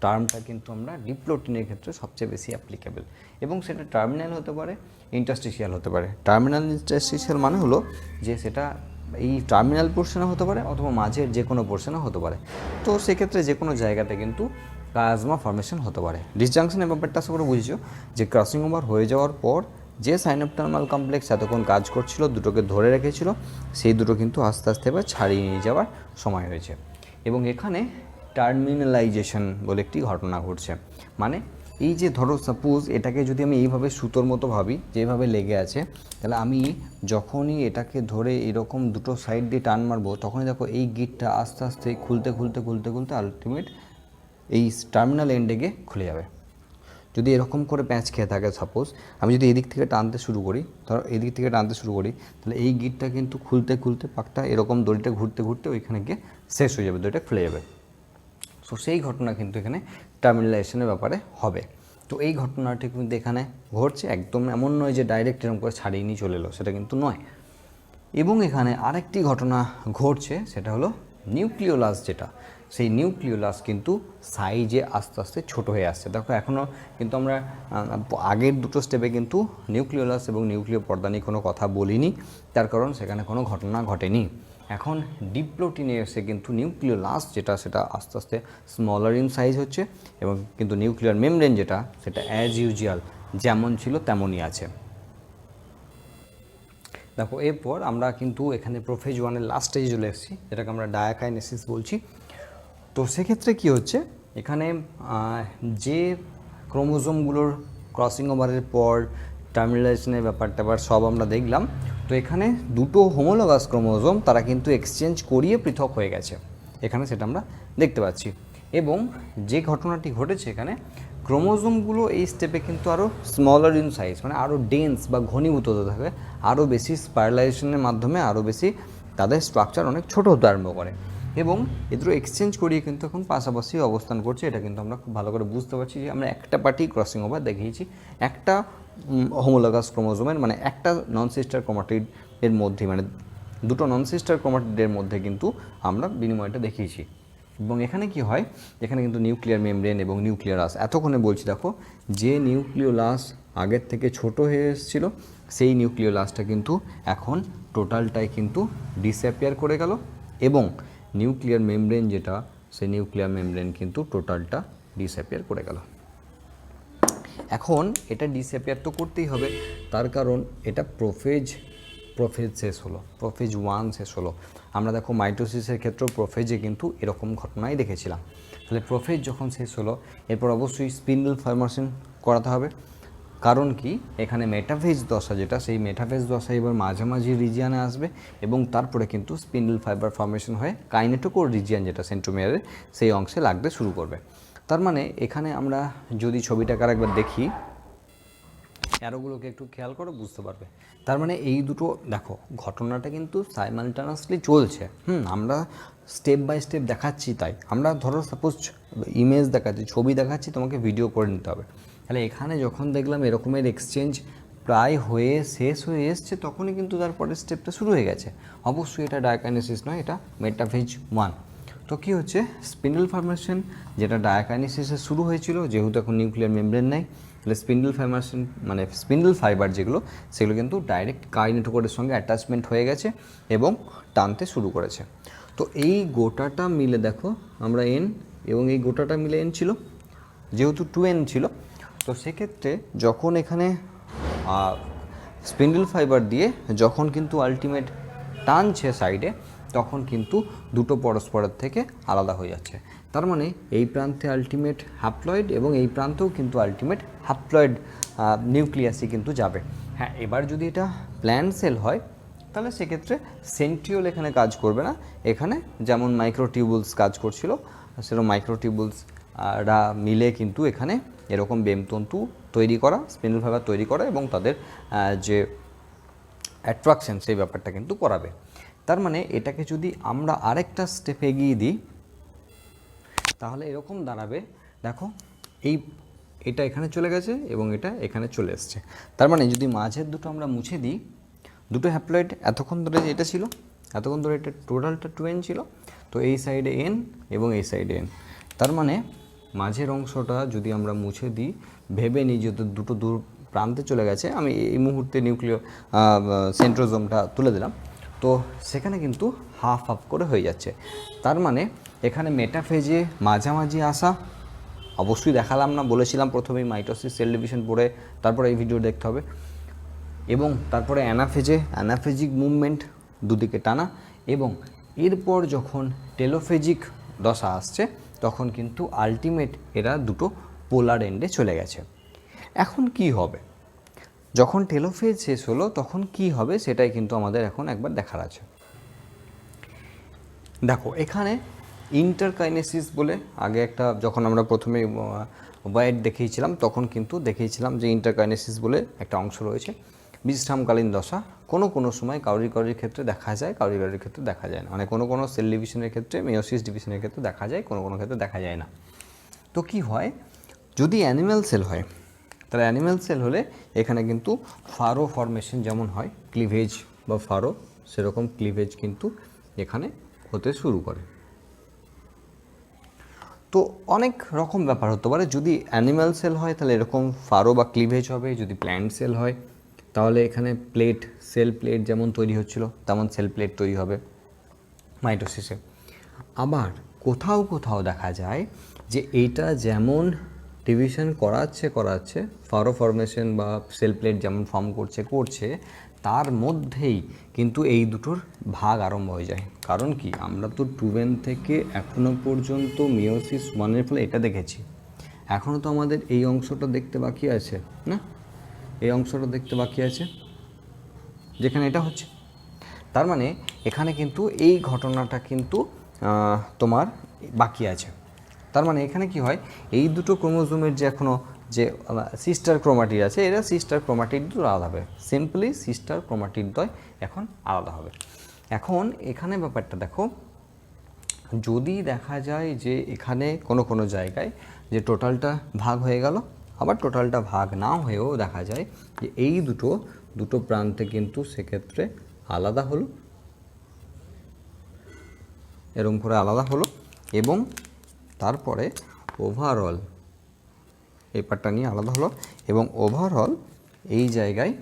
টার্মটা কিন্তু আমরা ডিপ্লোটিনের ক্ষেত্রে সবচেয়ে বেশি অ্যাপ্লিকেবল, এবং সেটা টার্মিনাল হতে পারে, ইন্টারস্টিশিয়াল হতে পারে। টার্মিনাল ইন্টারস্টিশিয়াল মানে হলো যে সেটা এই টার্মিনাল পোর্শনে হতে পারে অথবা মাঝের যে কোনো পোর্শনে হতে পারে। তো সেক্ষেত্রে যে কোনো জায়গাতে কিন্তু কায়াজমা ফর্মেশন হতে পারে। ডিসজাংশনের ব্যাপারটা আশা করে বুঝেছো, যে ক্রসিং ওভার হয়ে যাওয়ার পর যে সাইন্যাপটোনেমাল কমপ্লেক্স এতক্ষণ কাজ করছিল, দুটোকে ধরে রেখেছিল, সেই দুটো কিন্তু আস্তে আস্তে এবার ছাড়িয়ে নিয়ে যাওয়ার সময় হয়েছে। এবং এখানে টার্মিনালাইজেশন বলে একটি ঘটনা ঘটছে। মানে এই যে ধরো সাপোজ এটাকে যদি আমি এইভাবে সুতোর মতো ভাবি, যেভাবে লেগে আছে, তাহলে আমি যখনই এটাকে ধরে এরকম দুটো সাইড দিয়ে টান মারবো, তখনই দেখো এই গিটটা আস্তে আস্তে খুলতে আলটিমেট এই টার্মিনাল এন্ডে গিয়ে খুলে যাবে। যদি এরকম করে প্যাঁচ খেয়ে থাকে, সাপোজ আমি যদি এদিক থেকে টানতে শুরু করি, তাহলে এই গিটটা কিন্তু খুলতে পাকটা এরকম দড়িটা ঘুরতে ওইখানে গিয়ে শেষ হয়ে যাবে, দড়িটা খুলে যাবে। সো সেই ঘটনা কিন্তু এখানে টার্মিনালাইজেশনের ব্যাপারে হবে। তো এই ঘটনাটি কিন্তু এখানে ঘটছে, একদম এমন নয় যে ডাইরেক্ট এরকম করে ছাড়িয়ে নিয়ে চলে এলো, সেটা কিন্তু নয়। এবং এখানে আরেকটি ঘটনা ঘটছে, সেটা হলো নিউক্লিওলাস, যেটা সেই নিউক্লিওলাস কিন্তু সাইজে আস্তে আস্তে ছোটো হয়ে আসছে। দেখো এখনও কিন্তু আমরা আগের দুটো স্টেপে কিন্তু নিউক্লিওলাস এবং নিউক্লিয় পর্দা নিয়ে কোনো কথা বলিনি, তার কারণ সেখানে কোনো ঘটনা ঘটেনি। এখন ডিপ্লোটিনে এসে কিন্তু নিউক্লিওলাস যেটা, সেটা আস্তে আস্তে স্মলার ইন সাইজ হচ্ছে, এবং কিন্তু নিউক্লিয়ার মেমব্রেন যেটা, সেটা অ্যাজ ইউজুয়াল যেমন ছিল তেমনই আছে। দেখো এরপর আমরা কিন্তু এখানে প্রোফেজ 1-এর লাস্ট স্টেজে চলে এসেছি, যেটাকে আমরা ডায়াকাইনেসিস বলছি। তো সেক্ষেত্রে কী হচ্ছে, এখানে যে ক্রোমোজোমগুলোর ক্রসিং ওভারের পর টার্মিনালাইজেশনের ব্যাপারটা আবার সব আমরা দেখলাম। তো এখানে দুটো হোমোলোগাস ক্রোমোজোম তারা কিন্তু এক্সচেঞ্জ করিয়ে পৃথক হয়ে গেছে, এখানে সেটা আমরা দেখতে পাচ্ছি। এবং যে ঘটনাটি ঘটেছে এখানে, ক্রোমোজোমগুলো এই স্টেপে কিন্তু আরও স্মলার ইন সাইজ, মানে আরও ডেন্স বা ঘনীভূত হতে থাকে, আরও বেশি স্পাইরালাইজেশনের মাধ্যমে আরও বেশি তাদের স্ট্রাকচার অনেক ছোটো হতে আরম্ভ করে, এবং এদের এক্সচেঞ্জ করিয়ে কিন্তু এখন পাশাপাশি অবস্থান করছে। এটা কিন্তু আমরা খুব ভালো করে বুঝতে পারছি যে আমরা একটা পার্টি ক্রসিং ওভার দেখিয়েছি, একটা হোমোলোগাস ক্রোমোজোমের, মানে একটা নন সিস্টার ক্রোমাটিডের মধ্যে, মানে দুটো নন সিস্টার ক্রোমাটিডের মধ্যে কিন্তু আমরা বিনিময়টা দেখিয়েছি। এবং এখানে কি হয়, এখানে কিন্তু নিউক্লিয়ার মেমব্রেন এবং নিউক্লিয়ারাস, এতক্ষণে বলছি দেখো, যে নিউক্লিওলাস আগের থেকে ছোট হয়ে এসেছিলো, সেই নিউক্লিওলাসটা কিন্তু এখন টোটালটাই কিন্তু ডিসঅ্যাপিয়ার করে গেল, এবং নিউক্লিয়ার মেমব্রেন যেটা, সেই নিউক্লিয়ার মেমব্রেন কিন্তু টোটালটা ডিসঅ্যাপিয়ার করে গেল। এখন এটা ডিসঅ্যাপিয়ার তো করতেই হবে, তার কারণ এটা প্রোফেজ শেষ হলো, প্রোফেজ 1 শেষ হলো। আমরা দেখো মাইটোসিসের ক্ষেত্রেও প্রোফেজে কিন্তু এরকম ঘটনাই দেখেছিলাম। তাহলে প্রোফেজ যখন শেষ হলো, এরপর অবশ্যই স্পিন্ডল ফর্মেশন করাতে হবে, কারণ কি এখানে মেটাফেজ দশা যেটা, সেই মেটাফেজ দশা এবার মাঝামাঝি রিজিয়ানে আসবে এবং তারপরে কিন্তু স্পিন্ডল ফাইবার ফর্মেশন হয়ে কাইনেটোকোর রিজিয়ান যেটা সেন্ট্রোমিয়ারের সেই অংশে লাগতে শুরু করবে। তার মানে এখানে আমরা যদি ছবিটাকে আরেকবার দেখি, অ্যারোগুলোকে একটু খেয়াল করো, বুঝতে পারবে। তার মানে এই দুটো দেখো ঘটনাটা কিন্তু সাইমালটানাসলি চলছে। আমরা স্টেপ বাই স্টেপ দেখাচ্ছি, তাই আমরা ধরো সাপোজ ইমেজ দেখাচ্ছি, ছবি দেখাচ্ছি, তোমাকে ভিডিও করে নিতে হবে। তাহলে এখানে যখন দেখলাম এরকমের এক্সচেঞ্জ প্রায় হয়ে শেষ হয়ে এসছে, তখনই কিন্তু তারপরের স্টেপটা শুরু হয়ে গেছে। অবশ্যই এটা ডায়াকাইনেসিস নয়, এটা মেটাফেজ 1। তো কী হচ্ছে, স্পিন্ডল ফর্মেশন যেটা ডায়াকাইনেসিসে শুরু হয়েছিল, যেহেতু এখন নিউক্লিয়ার মেমব্রেন নেই, তাহলে স্পিন্ডল ফর্মেশন মানে স্পিন্ডল ফাইবার যেগুলো, সেগুলো কিন্তু ডাইরেক্ট কাইনেটোকোরের সঙ্গে অ্যাটাচমেন্ট হয়ে গেছে এবং টানতে শুরু করেছে। তো এই গোটাটা মিলে দেখো আমরা এন, এবং এই গোটাটা মিলে এন ছিল, যেহেতু 2n ছিল, তো সেক্ষেত্রে যখন এখানে স্পিন্ডল ফাইবার দিয়ে যখন কিন্তু আলটিমেট টানছে সাইডে, তখন কিন্তু দুটো পরস্পরের থেকে আলাদা হয়ে যাচ্ছে। তার মানে এই প্রান্তে আলটিমেট হ্যাপ্লয়েড এবং এই প্রান্তেও কিন্তু আলটিমেট হ্যাপ্লয়েড নিউক্লিয়াসই কিন্তু যাবে। হ্যাঁ, এবার যদি এটা প্ল্যান্ট সেল হয় তাহলে সেক্ষেত্রে সেন্ট্রিওল এখানে কাজ করবে না, এখানে যেমন মাইক্রোটিউবুলস কাজ করছিল সেরকম মাইক্রোটিউবুলসরা মিলে কিন্তু এখানে এরকম বেমতন্তু তৈরি করা, স্পিন্ডল ফাইবার তৈরি করা এবং তাদের যে অ্যাট্রাকশন সেই ব্যাপারটা কিন্তু করাবে। তার মানে এটাকে যদি আমরা আরেকটা স্টেপ এগিয়ে দিই তাহলে এরকম দাঁড়াবে, দেখো এটা এখানে চলে গেছে এবং এটা এখানে চলে এসছে। তার মানে যদি মাঝের দুটো আমরা মুছে দিই, দুটো হ্যাপ্লয়েড এতক্ষণ ধরে এটা ছিল, এতক্ষণ ধরে এটা টোটালটা 2n ছিল, তো এই সাইডে n এবং এই সাইডে n। তার মানে মাঝের অংশটা যদি আমরা মুছে দিই, ভেবে নিই যে দুটো দূর প্রান্তে চলে গেছে, আমি এই মুহূর্তে নিউক্লিয় সেন্ট্রোজোমটা তুলে দিলাম, তো সেখানে কিন্তু হাফ হাফ করে হয়ে যাচ্ছে। তার মানে এখানে মেটাফেজে মাঝামাঝি আসা, অবশ্যই দেখালাম না, বলেছিলাম প্রথমেই মাইটোসিস সেল ডিভিশন পড়ে তারপরে এই ভিডিও দেখতে হবে, এবং তারপরে অ্যানাফেজিক মুভমেন্ট দুদিকে টানা, এবং এরপর যখন টেলোফেজিক দশা আসছে তখন কিন্তু আলটিমেট এরা দুটো পোলার এন্ডে চলে গেছে। এখন কি হবে যখন টেলোফেজ শেষ হলো, তখন কি হবে সেটাই কিন্তু আমাদের এখন একবার দেখার আছে। দেখো এখানে ইন্টারকাইনেসিস বলে আগে একটা, যখন আমরা প্রথমে ওয়াইড দেখিয়েছিলাম তখন কিন্তু দেখিয়েছিলাম যে ইন্টারকাইনেসিস বলে একটা অংশ রয়েছে। বিশ্রামকালীন দশা কোনো সময় কাউরির ক্ষেত্রে দেখা যায়, কাউরির ক্ষেত্রে দেখা যায় না, মানে কোনো সেল ডিভিশনের ক্ষেত্রে, মেয়োসিস ডিভিশনের ক্ষেত্রে দেখা যায়, কোনো ক্ষেত্রে দেখা যায় না। তো কি হয়, যদি অ্যানিম্যাল সেল হয় তাহলে অ্যানিম্যাল সেল হলে এখানে কিন্তু ফারো ফর্মেশন যেমন হয়, ক্লিভেজ বা ফারো, সেরকম ক্লিভেজ কিন্তু এখানে হতে শুরু করে। তো অনেক রকম ব্যাপার হতে পারে, যদি অ্যানিম্যাল সেল হয় তাহলে এরকম ফারো বা ক্লিভেজ হবে, যদি প্ল্যান্ট সেল হয় তাহলে এখানে সেল প্লেট যেমন তৈরি হচ্ছিল তেমন সেল প্লেট তৈরি হবে মাইটোসিসে। আবার কোথাও দেখা যায় যে এইটা যেমন ডিভিশন করাচ্ছে ফারো ফর্মেশন বা সেল প্লেট যেমন ফর্ম করছে, তার মধ্যেই কিন্তু এই দুটোর ভাগ আরম্ভ হয়ে যায়। কারণ কি, আমরা তো 2n থেকে এখনও পর্যন্ত মিওসিস 1-এর ফলে এটা দেখেছি, এখনও তো আমাদের এই অংশটা দেখতে বাকি আছে না, এই অংশটা দেখতে বাকি আছে যেখানে এটা হচ্ছে। তার মানে এখানে কিন্তু এই ঘটনাটা কিন্তু তোমার বাকি আছে। তার মানে এখানে কি হয়, এই দুটো ক্রোমোজোমের যে এখনও যে সিস্টার ক্রোমাটিড আছে, এরা সিস্টার ক্রোমাটিড আলাদা হবে, সিম্পলি সিস্টার ক্রোমাটিড দ্বয় এখন আলাদা হবে। এখন এখানে ব্যাপারটা দেখো, যদি দেখা যায় যে এখানে কোনো জায়গায় যে টোটালটা ভাগ হয়ে গেল, আবার টোটালটা ভাগ না হয়েও দেখা যায় যে এই দুটো প্রান্তে কিন্তু সেক্ষেত্রে আলাদা হলো, এরকম করে আলাদা হলো, এবং তারপরে ওভারঅল এই পার্টটা নিয়ে আলাদা হলো, এবং ওভারঅল এই জায়গায়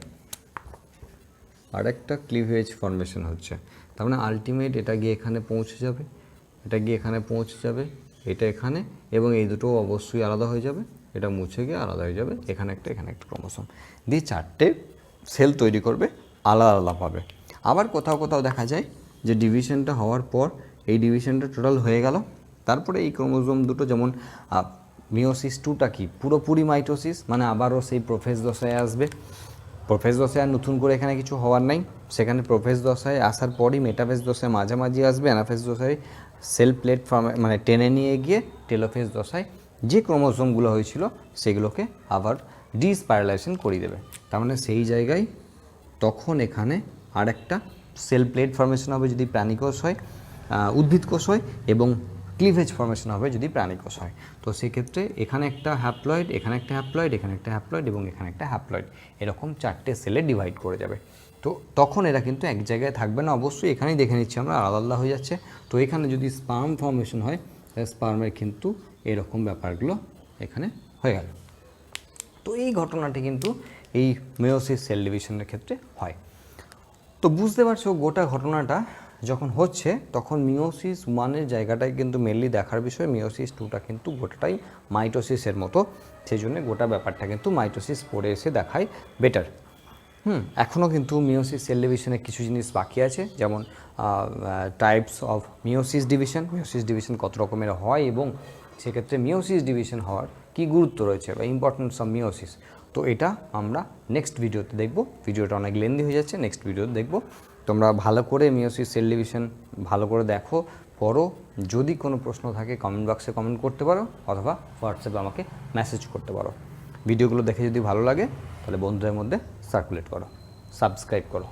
আরেকটা ক্লিভেজ ফর্মেশন হচ্ছে। তার মানে আলটিমেট এটা গিয়ে এখানে পৌঁছে যাবে, এটা গিয়ে এখানে পৌঁছে যাবে, এটা এখানে, এবং এই দুটো অবশ্যই আলাদা হয়ে যাবে, এটা মুছে গিয়ে আলাদা হয়ে যাবে, এখানে একটা ক্রোমোসোম দিয়ে 4টে সেল তৈরি করবে আলাদাভাবে। আবার কোথাও দেখা যায় যে ডিভিশনটা হওয়ার পর এই ডিভিশনটা টোটাল হয়ে গেল, তারপরে এই ক্রোমোজোম দুটো যেমন মিওসিস টুটা কি পুরোপুরি মাইটোসিস, মানে আবারও সেই প্রোফেজ দশায় আসবে। প্রোফেজ দশায় আর নতুন করে এখানে কিছু হওয়ার নাই, সেখানে প্রোফেজ দশায় আসার পরই মেটাফেজ দশায় মাঝামাঝি আসবে, অ্যানাফেজ দশায় সেল প্লেট মানে টেনে নিয়ে গিয়ে টেলোফেজ দশায় যে ক্রোমোসোমগুলো হয়েছিল সেগুলোকে আবার ডিস্পাইরালাইজেশন করিয়ে দেবে। তার মানে সেই জায়গায় তখন এখানে আর একটা সেল প্লেট ফর্মেশন হবে যদি প্রাণীকোষ হয়, উদ্ভিদ কোষ হয়, এবং ক্লিভেজ ফর্মেশন হবে যদি প্রাণীকোষ হয়। তো সেক্ষেত্রে এখানে একটা হ্যাপ্লয়েড, এখানে একটা হ্যাপ্লয়েড, এখানে একটা হ্যাপ্লয়েড এবং এখানে একটা হ্যাপ্লয়েড, এরকম 4টে সেলে ডিভাইড করে যাবে। তো তখন এরা কিন্তু এক জায়গায় থাকবে না, অবশ্যই এখানেই দেখে নিচ্ছি আমরা আলাদা আলাদা হয়ে যাচ্ছে। তো এখানে যদি স্পার্ম ফর্মেশন হয়, স্পার্মের কিন্তু এরকম ব্যাপারগুলো এখানে হয়ে গেল। তো এই ঘটনাটি কিন্তু এই মেয়োসিস সেল ডিভিশনের ক্ষেত্রে হয়। তো বুঝতে পারছো গোটা ঘটনাটা যখন হচ্ছে তখন মিওসিস ওয়ানের জায়গাটায় কিন্তু মেনলি দেখার বিষয়, মিওসিস টুটা কিন্তু গোটাটাই মাইটোসিসের মতো, সেই জন্য গোটা ব্যাপারটা কিন্তু মাইটোসিস পড়ে এসে দেখায় বেটার। এখনও কিন্তু মিওসিস সেল ডিভিশনে কিছু জিনিস বাকি আছে, যেমন টাইপস অফ মিওসিস ডিভিশন কত রকমের হয় এবং সেক্ষেত্রে মিওসিস ডিভিশন হওয়ার কী গুরুত্ব রয়েছে বা ইম্পর্টেন্স অফ মিওসিস। তো এটা আমরা নেক্সট ভিডিওতে দেখব। ভিডিওটা অনেক লেন্দি হয়ে যাচ্ছে, নেক্সট ভিডিওতে দেখব। তোমরা ভালো করে মিওসিস সেল ডিভিশন ভালো করে দেখো, পড়ো। যদি কোনো প্রশ্ন থাকে কমেন্ট বক্সে কমেন্ট করতে পারো অথবা হোয়াটসঅ্যাপে আমাকে মেসেজ করতে পারো। ভিডিওগুলো দেখে যদি ভালো লাগে তাহলে বন্ধুদের মধ্যে সার্কুলেট করো, সাবস্ক্রাইব করো।